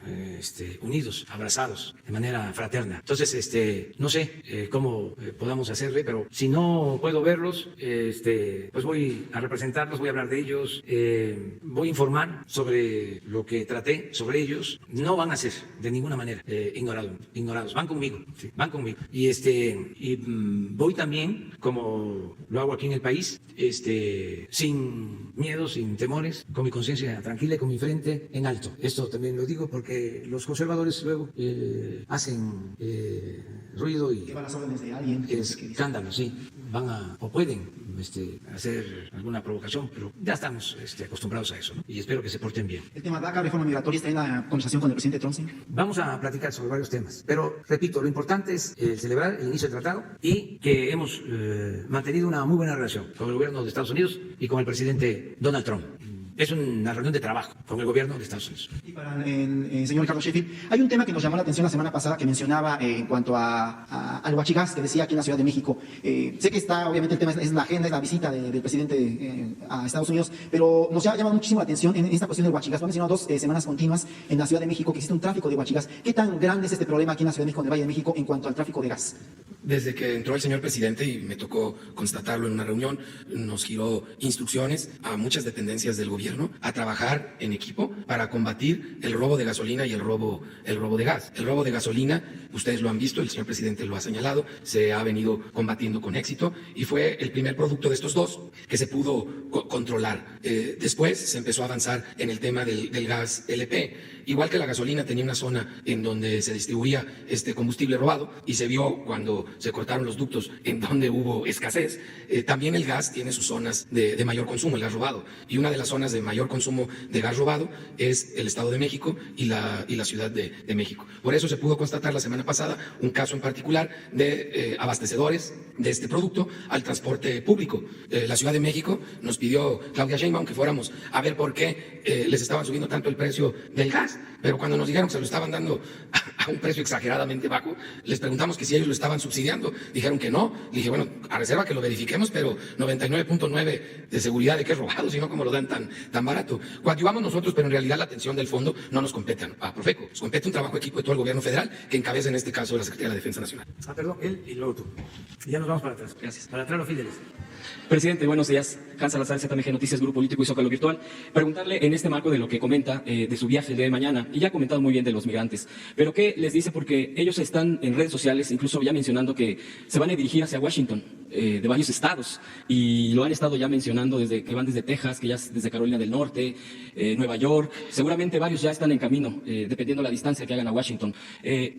unidos, abrazados, de manera fraterna. Entonces, no sé cómo podamos hacerle, pero si no puedo verlos, pues voy a representarlos, voy a hablar de ellos, voy a informar sobre lo que traté sobre ellos. No van a ser de ninguna manera ignorados, van conmigo, sí, van conmigo. Y voy también, como lo hago aquí en el país, sin miedo, sin temores, con mi conciencia tranquila y con mi frente en alto. Esto también lo digo porque los conservadores luego hacen ruido y ¿Lleva las órdenes de alguien? escándalo, sí, o pueden hacer alguna provocación, pero ya estamos acostumbrados a eso, ¿no? Y espero que se porten bien. El tema DACA, reforma migratoria, ¿está en la conversación con el presidente Trump? ¿Sí? Vamos a platicar sobre varios temas, pero repito, lo importante es celebrar el inicio del tratado y que hemos mantenido una muy buena relación con el gobierno de Estados Unidos y con el presidente Donald Trump. Es una reunión de trabajo con el gobierno de Estados Unidos. Y para el señor Ricardo Sheffield, hay un tema que nos llamó la atención la semana pasada que mencionaba en cuanto al huachigás que decía aquí en la Ciudad de México. Sé que está, obviamente el tema es la agenda, es la visita del presidente a Estados Unidos, pero nos ha llamado muchísimo la atención en esta cuestión del huachigás. Lo han mencionado 2 semanas continuas en la Ciudad de México que existe un tráfico de huachigás. ¿Qué tan grande es este problema aquí en la Ciudad de México, en el Valle de México, en cuanto al tráfico de gas? Desde que entró el señor presidente, y me tocó constatarlo en una reunión, nos giró instrucciones a muchas dependencias del gobierno a trabajar en equipo para combatir el robo de gasolina y el robo de gas. El robo de gasolina, ustedes lo han visto, el señor presidente lo ha señalado, se ha venido combatiendo con éxito y fue el primer producto de estos 2 que se pudo controlar. Después se empezó a avanzar en el tema del gas LP. Igual que la gasolina tenía una zona en donde se distribuía este combustible robado y se vio cuando se cortaron los ductos en donde hubo escasez, también el gas tiene sus zonas de mayor consumo, el gas robado. Y una de las zonas de mayor consumo de gas robado es el Estado de México y la Ciudad de México. Por eso se pudo constatar la semana pasada un caso en particular de abastecedores de este producto al transporte público. La Ciudad de México nos pidió Claudia Sheinbaum que fuéramos a ver por qué les estaban subiendo tanto el precio del gas, pero cuando nos dijeron que se lo estaban dando a un precio exageradamente bajo, les preguntamos que si ellos lo estaban subsidiando, dijeron que no. Le dije, bueno, a reserva que lo verifiquemos, pero 99.9 de seguridad de que es robado, sino como lo dan tan barato. Coadyuvamos nosotros, pero en realidad la atención del fondo no nos compete a Profeco, nos compete un trabajo de equipo de todo el gobierno federal que encabeza en este caso la Secretaría de la Defensa Nacional. Perdón, él y luego tú. Y ya nos vamos para atrás. Gracias. Para atrás los Fídeles. Presidente, buenos días. Hans Salazar, ZMG Noticias, Grupo Político y Zócalo Virtual. Preguntarle en este marco de lo que comenta de su viaje el día de mañana, y ya ha comentado muy bien de los migrantes, pero ¿qué les dice? Porque ellos están en redes sociales, incluso ya mencionando que se van a dirigir hacia Washington, de varios estados, y lo han estado ya mencionando desde que van desde Texas, que ya desde Carolina del Norte, Nueva York. Seguramente varios ya están en camino, dependiendo la distancia que hagan a Washington.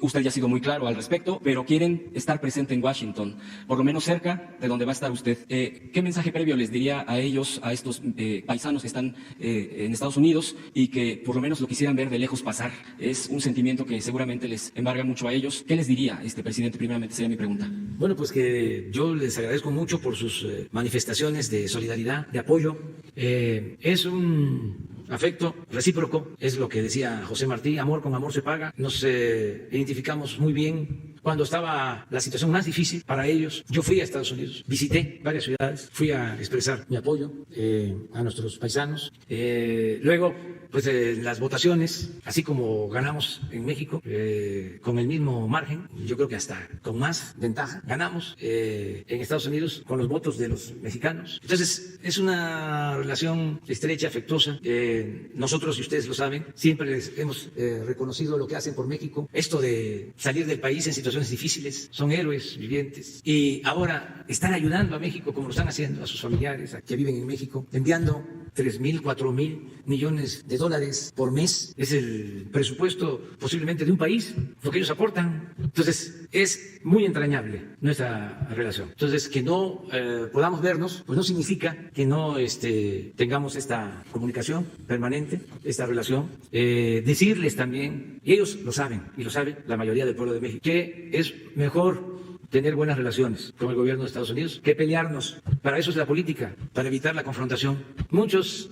Usted ya ha sido muy claro al respecto, pero quieren estar presente en Washington, por lo menos cerca de donde va a estar usted. ¿Qué mensaje previo les diría a ellos, a estos paisanos que están en Estados Unidos y que por lo menos lo quisieran ver de lejos pasar? Es un sentimiento que seguramente les embarga mucho a ellos. ¿Qué les diría, presidente? Primeramente sería mi pregunta. Bueno, pues que yo les agradezco mucho por sus manifestaciones de solidaridad, de apoyo. Es un afecto recíproco, es lo que decía José Martí, amor con amor se paga. Nos identificamos muy bien. Cuando estaba la situación más difícil para ellos, yo fui a Estados Unidos, visité varias ciudades, fui a expresar mi apoyo a nuestros paisanos. Luego, pues las votaciones, así como ganamos en México, con el mismo margen, yo creo que hasta con más ventaja, ganamos en Estados Unidos con los votos de los mexicanos. Entonces, es una relación estrecha, afectuosa. Nosotros, y ustedes lo saben, siempre les hemos reconocido lo que hacen por México. Esto de salir del país en situaciones difíciles, son héroes vivientes. Y ahora están ayudando a México como lo están haciendo a sus familiares, a que viven en México, enviando 3.000, 4.000 millones de dólares por mes. Es el presupuesto posiblemente de un país, lo que ellos aportan. Entonces, es muy entrañable nuestra relación. Entonces, que no podamos vernos, pues no significa que no tengamos esta comunicación permanente, esta relación. Decirles también, y ellos lo saben, y lo sabe la mayoría del pueblo de México, que es mejor tener buenas relaciones con el gobierno de Estados Unidos que pelearnos. Para eso es la política, para evitar la confrontación. Muchos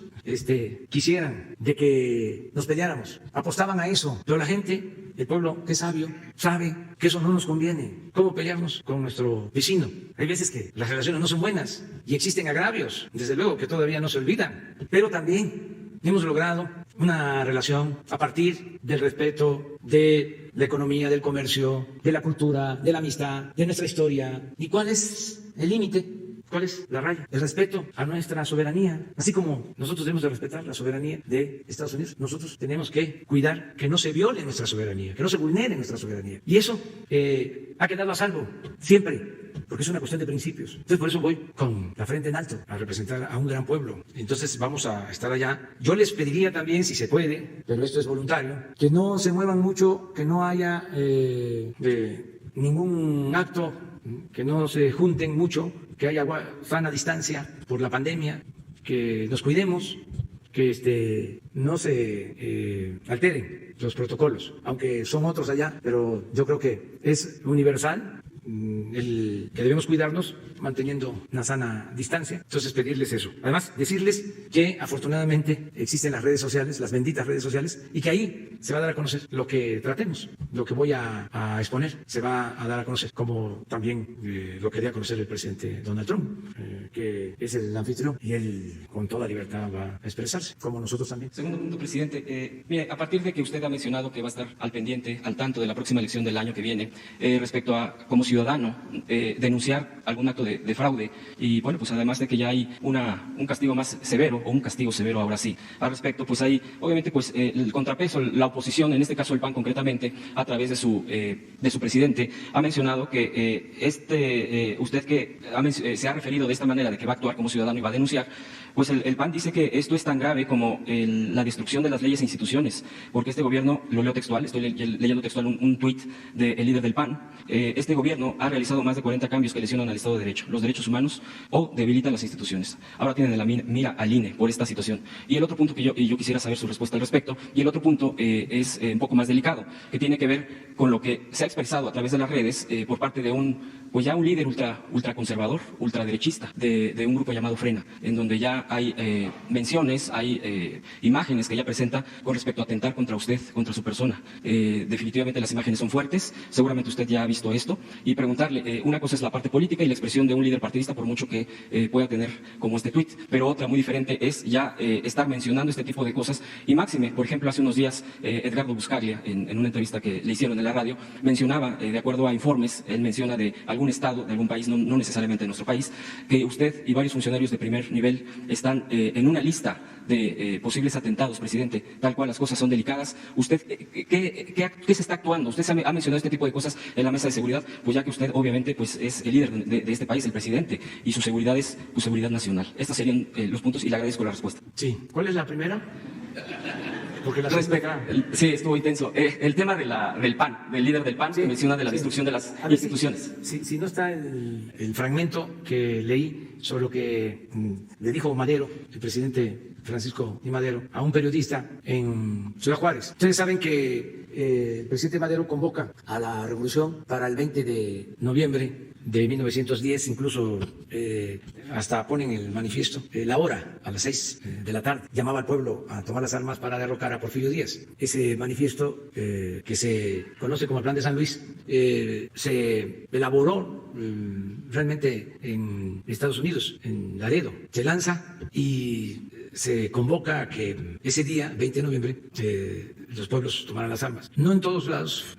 quisieran de que nos peleáramos, apostaban a eso, pero la gente, el pueblo que es sabio, sabe que eso no nos conviene. ¿Cómo pelearnos con nuestro vecino? Hay veces que las relaciones no son buenas y existen agravios, desde luego que todavía no se olvidan, pero también hemos logrado una relación a partir del respeto de la economía, del comercio, de la cultura, de la amistad, de nuestra historia. ¿Y cuál es el límite? ¿Cuál es la raya? El respeto a nuestra soberanía. Así como nosotros debemos de respetar la soberanía de Estados Unidos, nosotros tenemos que cuidar que no se viole nuestra soberanía, que no se vulnere nuestra soberanía. Y eso ha quedado a salvo siempre, porque es una cuestión de principios. Entonces, por eso voy con la frente en alto a representar a un gran pueblo. Entonces, vamos a estar allá. Yo les pediría también, si se puede, pero esto es voluntario, que no se muevan mucho, que no haya ningún acto, que no se junten mucho, que haya sana distancia por la pandemia, que nos cuidemos, que no se alteren los protocolos, aunque son otros allá, pero yo creo que es universal el que debemos cuidarnos manteniendo una sana distancia. Entonces, pedirles eso. Además, decirles que afortunadamente existen las redes sociales, las benditas redes sociales, y que ahí se va a dar a conocer lo que tratemos, lo que voy a exponer, se va a dar a conocer, como también lo quería conocer el presidente Donald Trump, que es el anfitrión, y él con toda libertad va a expresarse, como nosotros también. Segundo punto, presidente. Mire, a partir de que usted ha mencionado que va a estar al pendiente, al tanto de la próxima elección del año que viene, respecto a, como ciudadano, denunciar algún acto de fraude, y bueno, pues además de que ya hay un castigo más severo, o un castigo severo ahora sí, al respecto, pues hay obviamente pues el contrapeso, la oposición, en este caso el PAN concretamente, a través de su presidente, ha mencionado que usted que se ha referido de esta manera de que va a actuar como ciudadano y va a denunciar, pues el PAN dice que esto es tan grave como la destrucción de las leyes e instituciones, porque este gobierno, lo leo textual, estoy leyendo textual un tuit del líder del PAN, este gobierno ha realizado más de 40 cambios que lesionan al Estado de Derecho, los derechos humanos o debilitan las instituciones. Ahora tienen en la mira al INE por esta situación. Y el otro punto que yo quisiera saber su respuesta al respecto, y el otro punto es un poco más delicado, que tiene que ver con lo que se ha expresado a través de las redes por parte de un líder ultraconservador, ultraderechista, de un grupo llamado Frena, en donde ya hay menciones, hay imágenes que ella presenta con respecto a atentar contra usted, contra su persona. Definitivamente las imágenes son fuertes, seguramente usted ya ha visto esto, y preguntarle, una cosa es la parte política y la expresión de un líder partidista, por mucho que pueda tener como este tuit, pero otra muy diferente es ya estar mencionando este tipo de cosas, y máxime, por ejemplo, hace unos días Edgardo Buscaglia, en una entrevista que le hicieron en la radio, mencionaba, de acuerdo a informes, él menciona de algún estado, de algún país, no necesariamente de nuestro país, que usted y varios funcionarios de primer nivel están en una lista de posibles atentados, presidente, tal cual las cosas son delicadas. ¿Usted qué se está actuando? Usted ha mencionado este tipo de cosas en la mesa de seguridad, pues ya que usted obviamente pues es el líder de este país, el presidente, y su seguridad es su seguridad nacional. Estos serían los puntos y le agradezco la respuesta. Sí. ¿Cuál es la primera? Porque la sí, estuvo intenso. El tema del PAN, del líder del PAN, sí, que menciona de la destrucción de las instituciones. Si no está el fragmento que leí sobre lo que le dijo Madero, el presidente Francisco I. Madero, a un periodista en Ciudad Juárez. Ustedes saben que el presidente Madero convoca a la revolución para el 20 de noviembre de 1910, incluso hasta ponen el manifiesto, la hora, a las 6 de la tarde, llamaba al pueblo a tomar las armas para derrocar a Porfirio Díaz. Ese manifiesto, que se conoce como el Plan de San Luis, se elaboró realmente en Estados Unidos, en Laredo. Se lanza y se convoca a que ese día, 20 de noviembre, los pueblos tomaran las armas. No en todos lados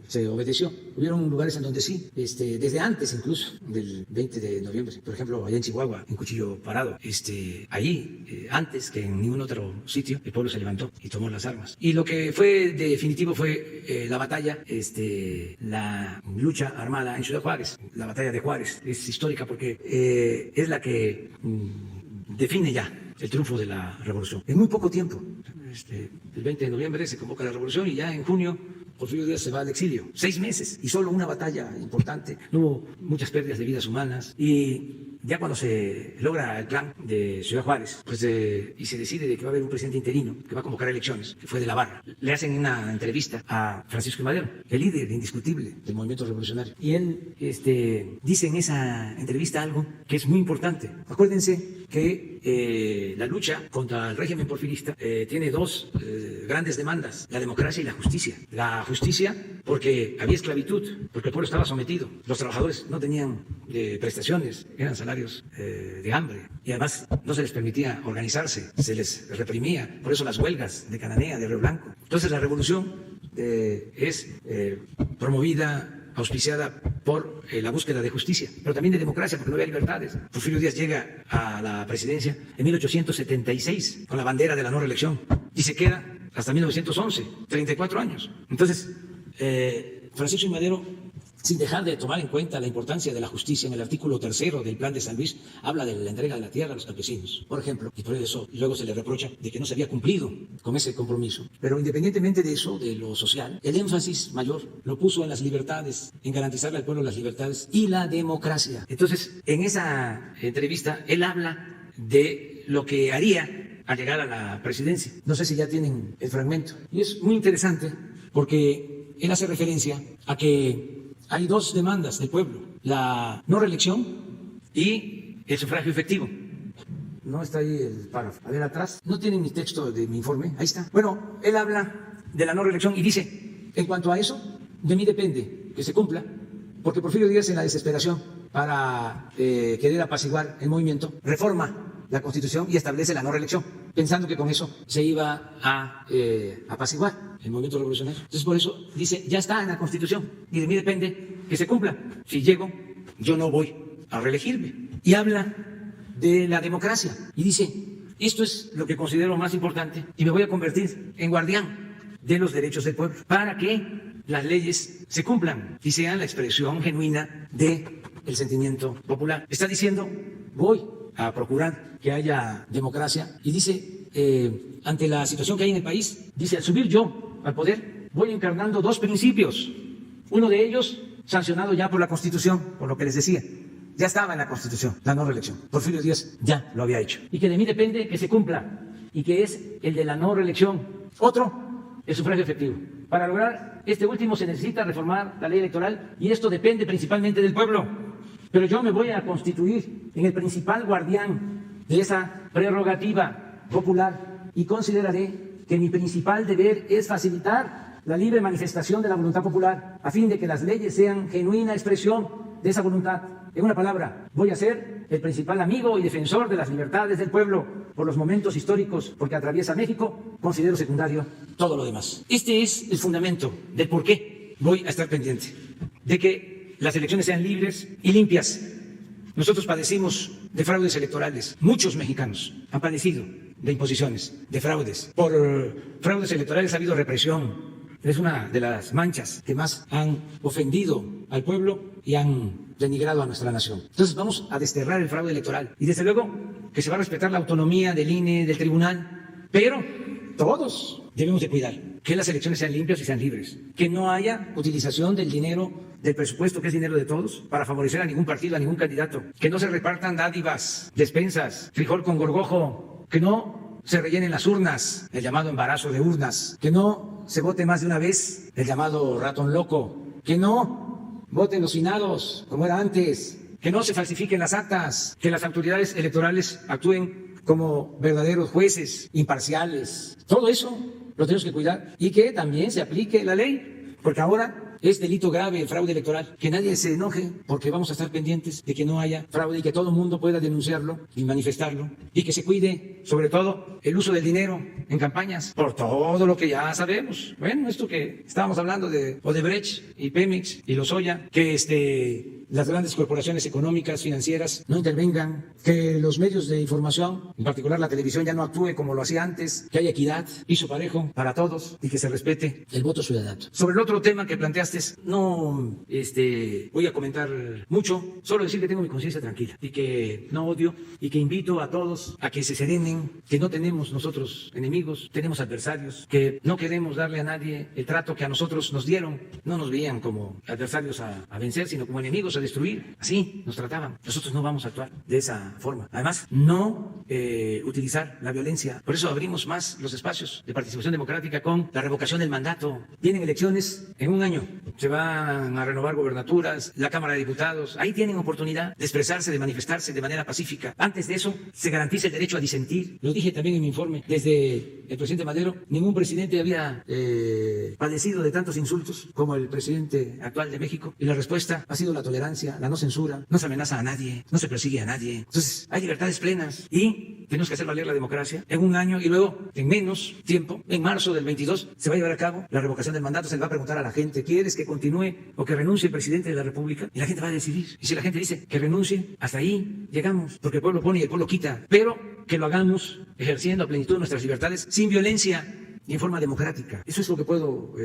se obedeció. Hubieron lugares en donde sí, desde antes incluso del 20 de noviembre. Por ejemplo, allá en Chihuahua, en Cuchillo Parado, allí, antes que en ningún otro sitio, el pueblo se levantó y tomó las armas. Y lo que fue definitivo fue la batalla, la lucha armada en Ciudad Juárez. La batalla de Juárez es histórica porque es la que define ya el triunfo de la revolución. En muy poco tiempo, el 20 de noviembre se convoca la revolución y ya en junio Porfirio Díaz se va al exilio. 6 meses y solo una batalla importante. No hubo muchas pérdidas de vidas humanas y ya cuando se logra el plan de Ciudad Juárez, pues y se decide de que va a haber un presidente interino que va a convocar elecciones, que fue de la Barra, le hacen una entrevista a Francisco I. Madero, el líder indiscutible del movimiento revolucionario. Y él dice en esa entrevista algo que es muy importante. Acuérdense que la lucha contra el régimen porfirista tiene 2 grandes demandas: la democracia y la justicia. La justicia porque había esclavitud, porque el pueblo estaba sometido, los trabajadores no tenían prestaciones, eran salarios de hambre y además no se les permitía organizarse, se les reprimía, por eso las huelgas de Cananea, de Río Blanco. Entonces la revolución es promovida, auspiciada por la búsqueda de justicia, pero también de democracia, porque no había libertades. Porfirio Díaz llega a la presidencia en 1876 con la bandera de la no reelección y se queda hasta 1911, 34 años. Entonces, Francisco I. Madero, sin dejar de tomar en cuenta la importancia de la justicia, en el artículo 3 del Plan de San Luis habla de la entrega de la tierra a los campesinos, por ejemplo, y por eso luego se le reprocha de que no se había cumplido con ese compromiso. Pero independientemente de eso, de lo social, el énfasis mayor lo puso en las libertades, en garantizarle al pueblo las libertades y la democracia. Entonces, en esa entrevista, él habla de lo que haría al llegar a la presidencia. No sé si ya tienen el fragmento. Y es muy interesante porque él hace referencia a que hay 2 demandas del pueblo: la no reelección y el sufragio efectivo. No está ahí el párrafo. A ver, atrás. No tienen mi texto de mi informe. Ahí está. Bueno, él habla de la no reelección y dice: en cuanto a eso, de mí depende que se cumpla, porque Porfirio Díaz, en la desesperación para querer apaciguar el movimiento, reforma la Constitución y establece la no reelección, pensando que con eso se iba a apaciguar el movimiento revolucionario. Entonces, por eso dice: ya está en la Constitución y de mí depende que se cumpla. Si llego, yo no voy a reelegirme. Y habla de la democracia y dice: esto es lo que considero más importante y me voy a convertir en guardián de los derechos del pueblo para que las leyes se cumplan y sean la expresión genuina del sentimiento popular. Está diciendo: voy a procurar que haya democracia, y dice, ante la situación que hay en el país, dice: al subir yo al poder, voy encarnando 2 principios, uno de ellos sancionado ya por la Constitución, por lo que les decía, ya estaba en la Constitución, la no reelección. Porfirio Díaz ya lo había hecho, y que de mí depende que se cumpla, y que es el de la no reelección. Otro, el sufragio efectivo. Para lograr este último se necesita reformar la ley electoral, y esto depende principalmente del pueblo. Pero yo me voy a constituir en el principal guardián de esa prerrogativa popular y consideraré que mi principal deber es facilitar la libre manifestación de la voluntad popular a fin de que las leyes sean genuina expresión de esa voluntad. En una palabra, voy a ser el principal amigo y defensor de las libertades del pueblo por los momentos históricos porque atraviesa México. Considero secundario todo lo demás. Este es el fundamento del por qué voy a estar pendiente de que las elecciones sean libres y limpias. Nosotros padecimos de fraudes electorales. Muchos mexicanos han padecido de imposiciones, de fraudes. Por fraudes electorales ha habido represión. Es una de las manchas que más han ofendido al pueblo y han denigrado a nuestra nación. Entonces vamos a desterrar el fraude electoral. Y desde luego que se va a respetar la autonomía del INE, del tribunal, pero todos debemos de cuidar que las elecciones sean limpias y sean libres, que no haya utilización del dinero del presupuesto, que es dinero de todos, para favorecer a ningún partido, a ningún candidato, que no se repartan dádivas, despensas, frijol con gorgojo, que no se rellenen las urnas, el llamado embarazo de urnas, que no se vote más de una vez, el llamado ratón loco, que no voten los finados como era antes, que no se falsifiquen las actas, que las autoridades electorales actúen como verdaderos jueces imparciales. Todo eso lo tenemos que cuidar y que también se aplique la ley, porque ahora es delito grave el fraude electoral. Que nadie se enoje porque vamos a estar pendientes de que no haya fraude y que todo el mundo pueda denunciarlo y manifestarlo, y que se cuide sobre todo el uso del dinero en campañas por todo lo que ya sabemos. Bueno, esto que estábamos hablando de Odebrecht y Pemex y Lozoya, que las grandes corporaciones económicas, financieras, no intervengan, que los medios de información, en particular la televisión, ya no actúe como lo hacía antes, que haya equidad, piso parejo para todos y que se respete el voto ciudadano. Sobre el otro tema que planteaste, no voy a comentar mucho, solo decir que tengo mi conciencia tranquila y que no odio y que invito a todos a que se serenen, que no tenemos nosotros enemigos, tenemos adversarios, que no queremos darle a nadie el trato que a nosotros nos dieron, no nos veían como adversarios a vencer, sino como enemigos a destruir, así nos trataban. Nosotros no vamos a actuar de esa forma. Además, no utilizar la violencia. Por eso abrimos más los espacios de participación democrática con la revocación del mandato. Vienen elecciones en un año, se van a renovar gobernaturas, la Cámara de Diputados, ahí tienen oportunidad de expresarse, de manifestarse de manera pacífica. Antes de eso, se garantiza el derecho a disentir. Lo dije también en mi informe. Desde el presidente Madero, ningún presidente había padecido de tantos insultos como el presidente actual de México, y la respuesta ha sido la tolerancia, la no censura, no se amenaza a nadie, no se persigue a nadie. Entonces, hay libertades plenas y tenemos que hacer valer la democracia en un año, y luego, en menos tiempo, en marzo del 22, se va a llevar a cabo la revocación del mandato. Se le va a preguntar a la gente: ¿quieres que continúe o que renuncie el presidente de la República? Y la gente va a decidir. Y si la gente dice que renuncie, hasta ahí llegamos, porque el pueblo pone y el pueblo quita, pero que lo hagamos ejerciendo a plenitud nuestras libertades, sin violencia y en forma democrática. Eso es lo que puedo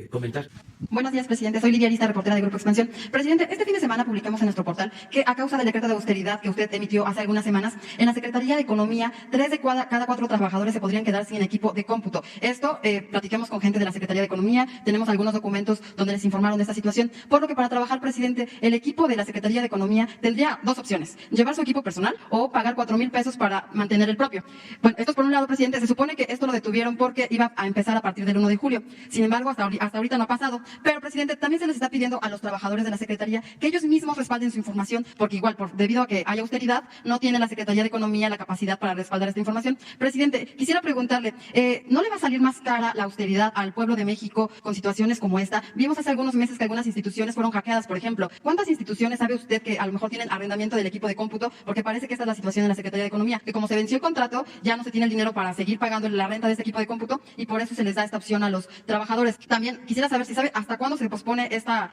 comentar. Buenos días, presidente. Soy Lidia Arista, reportera de Grupo Expansión. Presidente, este fin de semana publicamos en nuestro portal que a causa del decreto de austeridad que usted emitió hace algunas semanas, en la Secretaría de Economía, 3 de cada 4 trabajadores se podrían quedar sin equipo de cómputo. Esto, platiquemos con gente de la Secretaría de Economía, tenemos algunos documentos donde les informaron de esta situación, por lo que para trabajar, presidente, el equipo de la Secretaría de Economía tendría 2 opciones: llevar su equipo personal o pagar 4,000 pesos para mantener el propio. Bueno, esto es por un lado, presidente. Se supone que esto lo detuvieron porque iba a empezar a partir del 1 de julio. Sin embargo, hasta ahorita no ha pasado. Pero, presidente, también se les está pidiendo a los trabajadores de la Secretaría que ellos mismos respalden su información, porque igual, debido a que hay austeridad, no tiene la Secretaría de Economía la capacidad para respaldar esta información. Presidente, quisiera preguntarle, ¿no le va a salir más cara la austeridad al pueblo de México con situaciones como esta? Vimos hace algunos meses que algunas instituciones fueron hackeadas, por ejemplo. ¿Cuántas instituciones sabe usted que a lo mejor tienen arrendamiento del equipo de cómputo? Porque parece que esta es la situación en la Secretaría de Economía, que como se venció el contrato, ya no se tiene el dinero para seguir pagando la renta de este equipo de cómputo, y por eso se les da esta opción a los trabajadores. También quisiera saber si sabe hasta cuándo se pospone esta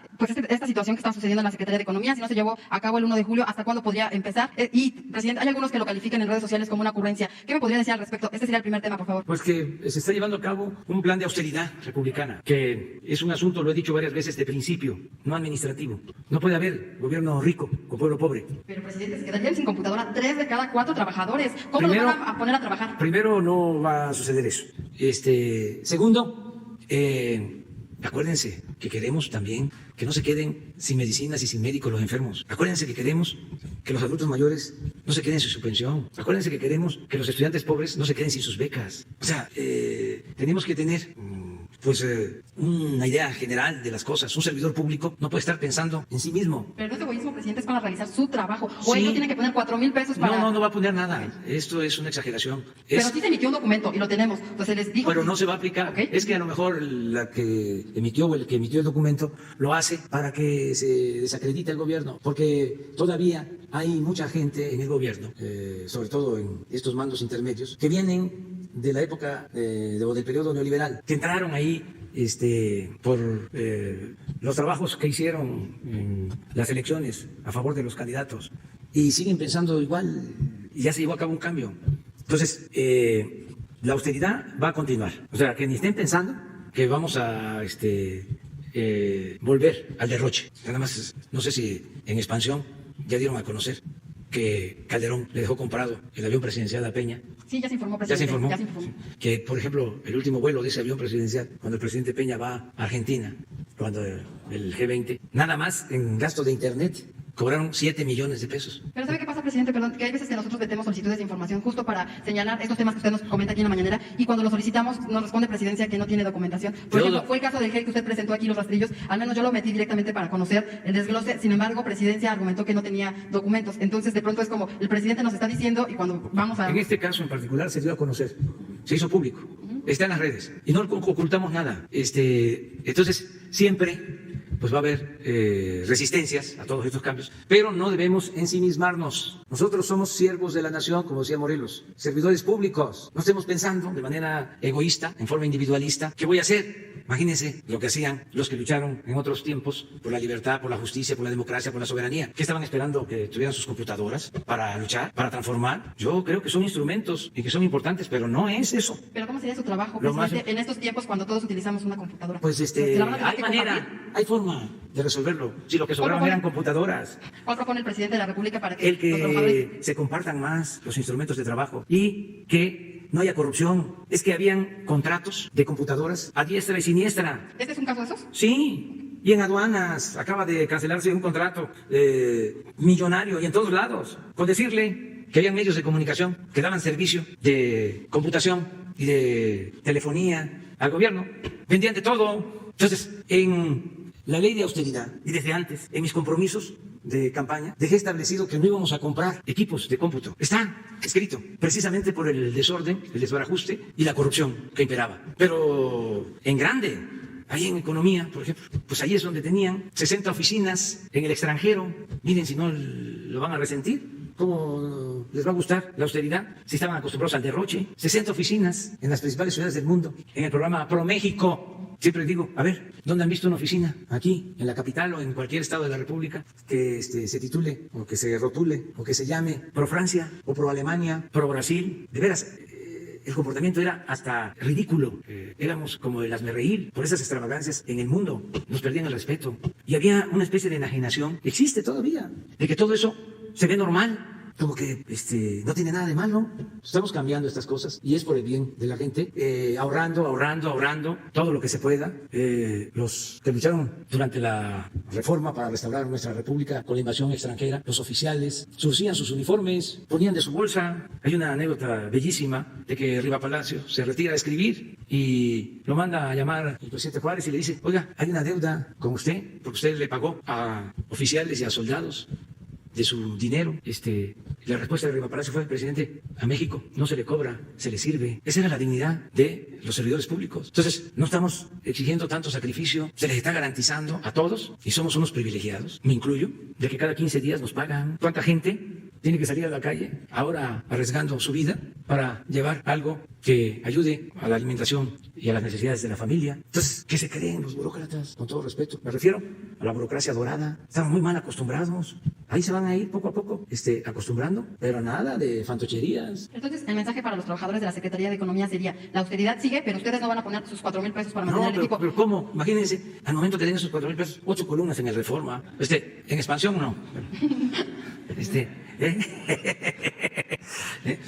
situación que está sucediendo en la Secretaría de Economía. Si no se llevó a cabo el 1 de julio, ¿hasta cuándo podría empezar? Y, presidente, hay algunos que lo califican en redes sociales como una ocurrencia. ¿Qué me podría decir al respecto? Este sería el primer tema, por favor. Pues que se está llevando a cabo un plan de austeridad republicana, que es un asunto, lo he dicho varias veces, de principio, no administrativo. No puede haber gobierno rico con pueblo pobre. Pero, presidente, se quedarían sin computadora 3 de cada 4 trabajadores. ¿Cómo los van a poner a trabajar? Primero, no va a suceder eso. Segundo, acuérdense que queremos también que no se queden sin medicinas y sin médicos los enfermos. Acuérdense que queremos que los adultos mayores no se queden sin su pensión. Acuérdense que queremos que los estudiantes pobres no se queden sin sus becas. O sea, tenemos que tener una idea general de las cosas. Un servidor público no puede estar pensando en sí mismo. Pero no es egoísmo, presidente, es para realizar su trabajo. O ellos tienen que poner 4,000 pesos para... No va a poner nada. Esto es una exageración. Pero sí se emitió un documento y lo tenemos. Entonces les dijo... Pero no se va a aplicar. ¿Okay? Es que a lo mejor la que emitió o el que emitió el documento lo hace para que se desacredite el gobierno. Porque todavía hay mucha gente en el gobierno, sobre todo en estos mandos intermedios, que vienen de la época del periodo neoliberal, que entraron ahí por los trabajos que hicieron en las elecciones a favor de los candidatos, y siguen pensando igual, y ya se llevó a cabo un cambio. Entonces, la austeridad va a continuar. O sea, que ni estén pensando que vamos a volver al derroche. Nada más, no sé si en Expansión ya dieron a conocer que Calderón le dejó comprado el avión presidencial a Peña. Sí, ya se informó, presidente. Ya se informó. Que, por ejemplo, el último vuelo de ese avión presidencial, cuando el presidente Peña va a Argentina, cuando el G20, nada más en gasto de internet, cobraron 7 millones de pesos. Pero ¿sabe qué pasa, presidente? Perdón, que hay veces que nosotros metemos solicitudes de información justo para señalar estos temas que usted nos comenta aquí en la mañanera, y cuando lo solicitamos nos responde Presidencia que no tiene documentación. Por ejemplo, fue el caso del GEI que usted presentó aquí, los rastrillos. Al menos yo lo metí directamente para conocer el desglose. Sin embargo, Presidencia argumentó que no tenía documentos. Entonces, de pronto es como el presidente nos está diciendo, y cuando vamos a... En este caso en particular se dio a conocer, se hizo público, está en las redes y no ocultamos nada. Entonces, siempre pues va a haber resistencias a todos estos cambios, pero no debemos ensimismarnos. Nosotros somos siervos de la nación, como decía Morelos, servidores públicos. No estemos pensando de manera egoísta, en forma individualista, ¿qué voy a hacer? Imagínense lo que hacían los que lucharon en otros tiempos por la libertad, por la justicia, por la democracia, por la soberanía. ¿Qué estaban esperando? ¿Que tuvieran sus computadoras para luchar, para transformar? Yo creo que son instrumentos y que son importantes, pero no es eso. ¿Pero cómo sería su trabajo, presidente, en estos tiempos cuando todos utilizamos una computadora? Pues hay manera, hay forma de resolverlo. Si lo que sobraban eran computadoras. ¿Cuál propone el presidente de la República para que el que se compartan más los instrumentos de trabajo y que no haya corrupción? Es que habían contratos de computadoras a diestra y siniestra. ¿Este es un caso de esos? Sí. Y en aduanas acaba de cancelarse un contrato millonario y en todos lados. Con decirle que habían medios de comunicación que daban servicio de computación y de telefonía al gobierno. Vendían de todo. Entonces, en la ley de austeridad y desde antes, en mis compromisos de campaña, dejé establecido que no íbamos a comprar equipos de cómputo. Está escrito, precisamente por el desorden, el desbarajuste y la corrupción que imperaba. Pero en grande, ahí en economía, por ejemplo, pues ahí es donde tenían 60 oficinas en el extranjero. Miren si no lo van a resentir. ¿Cómo les va a gustar la austeridad? Si estaban acostumbrados al derroche. 60 oficinas en las principales ciudades del mundo. En el programa ProMéxico. Siempre digo, a ver, ¿dónde han visto una oficina? Aquí, en la capital o en cualquier estado de la República, que se titule, o que se rotule, o que se llame Pro Francia, o Pro Alemania, Pro Brasil. De veras, el comportamiento era hasta ridículo. Éramos como el hazmerreír por esas extravagancias en el mundo. Nos perdían el respeto. Y había una especie de enajenación, existe todavía, de que todo eso se ve normal. Como que no tiene nada de malo. Estamos cambiando estas cosas y es por el bien de la gente, ahorrando todo lo que se pueda. Los que lucharon durante la reforma para restaurar nuestra república con la invasión extranjera, los oficiales surcían sus uniformes, ponían de su bolsa. Hay una anécdota bellísima de que Riva Palacio se retira a escribir y lo manda a llamar el presidente Juárez y le dice: oiga, hay una deuda con usted porque usted le pagó a oficiales y a soldados de su dinero. La respuesta de Riva Palacio fue: presidente, a México no se le cobra, se le sirve. Esa era la dignidad de los servidores públicos. Entonces, no estamos exigiendo tanto sacrificio, se les está garantizando a todos y somos unos privilegiados, me incluyo, de que cada 15 días nos pagan. ¿Cuánta gente tiene que salir a la calle ahora arriesgando su vida para llevar algo que ayude a la alimentación y a las necesidades de la familia? Entonces, ¿qué se creen los burócratas? Con todo respeto, me refiero a la burocracia dorada. Estamos muy mal acostumbrados. Ahí se van a ir poco a poco acostumbrando, pero nada de fantocherías. Entonces, el mensaje para los trabajadores de la Secretaría de Economía sería: la austeridad sigue, pero ustedes no van a poner sus 4,000 pesos para mantener el equipo. Pero ¿cómo? Imagínense, al momento que den esos 4,000 pesos, 8 columnas en el Reforma. En expansión no.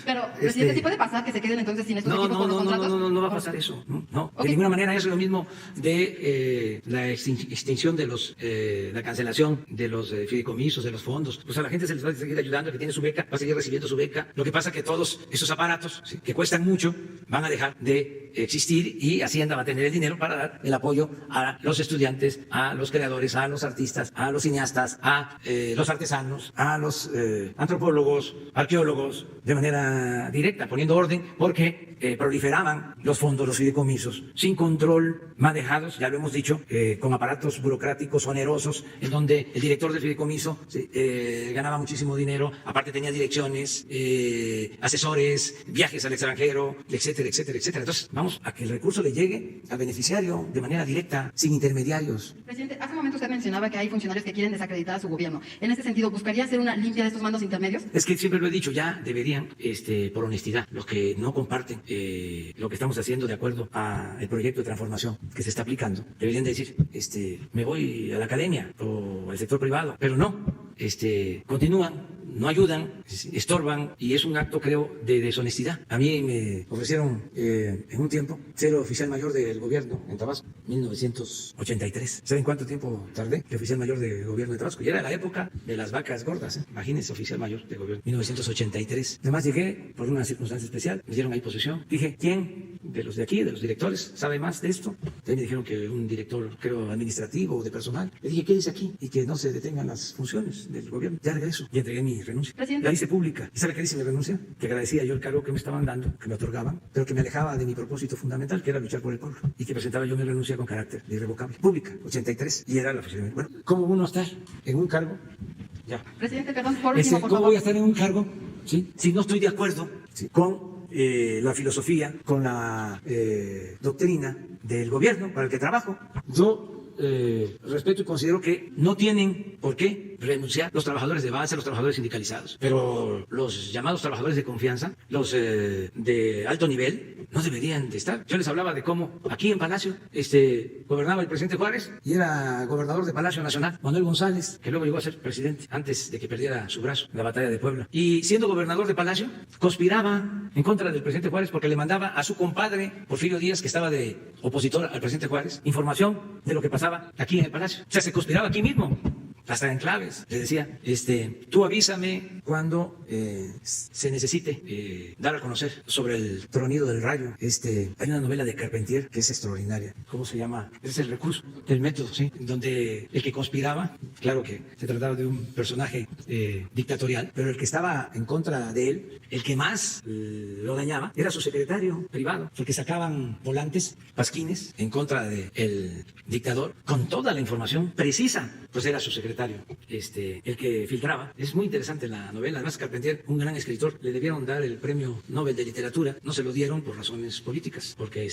Pero, presidente, ¿sí puede pasar que se queden entonces sin estos equipos con los contratos? No va a pasar eso. No. Okay. De ninguna manera es lo mismo de la extinción de la cancelación de los fideicomisos, de los fondos. Pues a la gente se les va a seguir ayudando, el que tiene su beca va a seguir recibiendo su beca. Lo que pasa es que todos esos aparatos que cuestan mucho van a dejar de existir y Hacienda va a tener el dinero para dar el apoyo a los estudiantes, a los creadores, a los artistas, a los cineastas, a los artesanos, a los antropólogos, arqueólogos, de manera directa, poniendo orden, porque proliferaban los fondos, los fideicomisos, sin control, manejados, ya lo hemos dicho, con aparatos burocráticos onerosos, en donde el director del fideicomiso ganaba muchísimo dinero, aparte tenía direcciones, asesores, viajes al extranjero, etcétera, etcétera, etcétera. Entonces, vamos a que el recurso le llegue al beneficiario de manera directa, sin intermediarios. Presidente, hace un momento usted mencionaba que hay funcionarios que quieren desacreditar a su gobierno. En ese sentido, ¿buscaría hacer una limpia de estos mandos intermedios? Es que siempre lo he dicho, ya deberían, por honestidad, los que no comparten lo que estamos haciendo de acuerdo al proyecto de transformación que se está aplicando, deberían decir, me voy a la academia o al sector privado, pero no, continúan, no ayudan, estorban, y es un acto, creo, de deshonestidad. A mí me ofrecieron en un tiempo ser oficial mayor del gobierno en Tabasco, 1983. ¿Saben cuánto tiempo tardé de oficial mayor del gobierno de Tabasco? Y era la época de las vacas gordas, Imagínense, oficial mayor del gobierno, 1983. Además llegué por una circunstancia especial, me dieron ahí posesión. Dije, ¿quién de los de aquí, de los directores, sabe más de esto? Entonces me dijeron que un director, creo, administrativo o de personal. Le dije, ¿qué dice aquí? Y que no se detengan las funciones del gobierno. Ya regreso y entregué mi renuncia. Presidente. La hice pública. ¿Y sabe qué dice mi renuncia? Que agradecía yo el cargo que me estaban dando, que me otorgaban, pero que me alejaba de mi propósito fundamental, que era luchar por el pueblo. Y que presentaba yo mi renuncia renuncia con carácter irrevocable, pública, 83, y era la oficina. Bueno, ¿cómo uno está en un cargo? Ya. Presidente, perdón, por último, por ¿Cómo favor. voy a estar en un cargo? ¿Sí? Si no estoy de acuerdo, ¿sí?, con la filosofía, con la doctrina del gobierno para el que trabajo. Yo respeto y considero que no tienen por qué renunciar los trabajadores de base, los trabajadores sindicalizados, pero los llamados trabajadores de confianza, los de alto nivel, no deberían de estar. Yo les hablaba de cómo aquí en Palacio gobernaba el presidente Juárez y era gobernador de Palacio Nacional Manuel González, que luego llegó a ser presidente antes de que perdiera su brazo en la batalla de Puebla. Y siendo gobernador de Palacio, conspiraba en contra del presidente Juárez porque le mandaba a su compadre Porfirio Díaz, que estaba de opositor al presidente Juárez, información de lo que pasaba aquí en el Palacio. O sea, se conspiraba aquí mismo. Hasta en claves, le decía, tú avísame cuando se necesite dar a conocer sobre el tronido del rayo. Hay una novela de Carpentier que es extraordinaria. ¿Cómo se llama? Es el recurso del método, ¿sí? Donde el que conspiraba, claro que se trataba de un personaje dictatorial, pero el que estaba en contra de él, el que más lo dañaba, era su secretario privado, porque sacaban volantes, pasquines, en contra del dictador, con toda la información precisa, pues era su secretario. El que filtraba. Es muy interesante la novela. Además, Carpentier, un gran escritor, le debieron dar el premio Nobel de Literatura. No se lo dieron por razones políticas, porque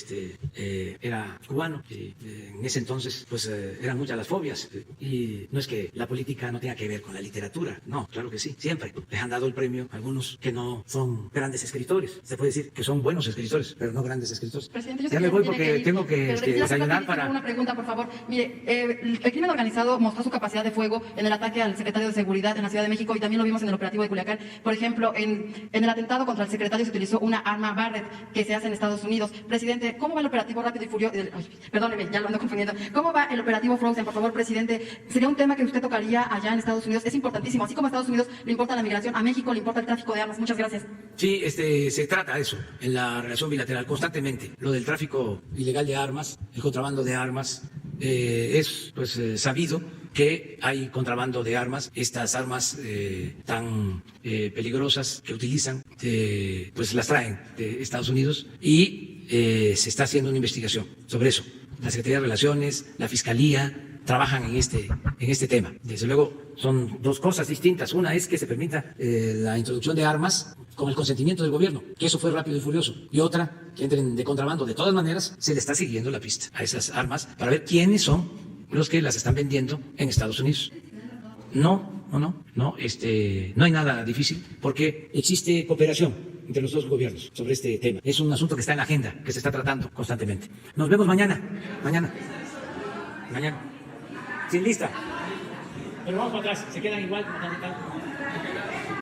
era cubano y en ese entonces pues eran muchas las fobias. Y no es que la política no tenga que ver con la literatura. No, claro que sí. Siempre les han dado el premio a algunos que no son grandes escritores. Se puede decir que son buenos escritores, pero no grandes escritores. Presidente, yo sé ya que me voy tiene porque ir, tengo que pero desayunar para... Una pregunta, por favor. Mire, el crimen organizado mostró su capacidad de fuego en el ataque al secretario de Seguridad en la Ciudad de México y también lo vimos en el operativo de Culiacán. Por ejemplo, en el atentado contra el secretario se utilizó una arma Barrett que se hace en Estados Unidos. Presidente, ¿cómo va el operativo Rápido y Furioso? Perdóneme, ya lo ando confundiendo. ¿Cómo va el operativo Frozen? Por favor, presidente. ¿Sería un tema que usted tocaría allá en Estados Unidos? Es importantísimo. Así como a Estados Unidos le importa la migración, a México le importa el tráfico de armas. Muchas gracias. Sí, se trata eso en la relación bilateral constantemente. Lo del tráfico ilegal de armas, el contrabando de armas, es pues sabido que hay contrabando de armas, estas armas tan peligrosas que utilizan, pues las traen de Estados Unidos y se está haciendo una investigación sobre eso. La Secretaría de Relaciones, la Fiscalía trabajan en este tema. Desde luego son dos cosas distintas. Una es que se permita la introducción de armas con el consentimiento del gobierno, que eso fue Rápido y Furioso. Y otra, que entren de contrabando. De todas maneras, se le está siguiendo la pista a esas armas para ver quiénes son los que las están vendiendo en Estados Unidos. No hay nada difícil porque existe cooperación entre los dos gobiernos sobre este tema. Es un asunto que está en la agenda, que se está tratando constantemente. Nos vemos mañana. Sin lista. Pero vamos para atrás, se quedan igual como están.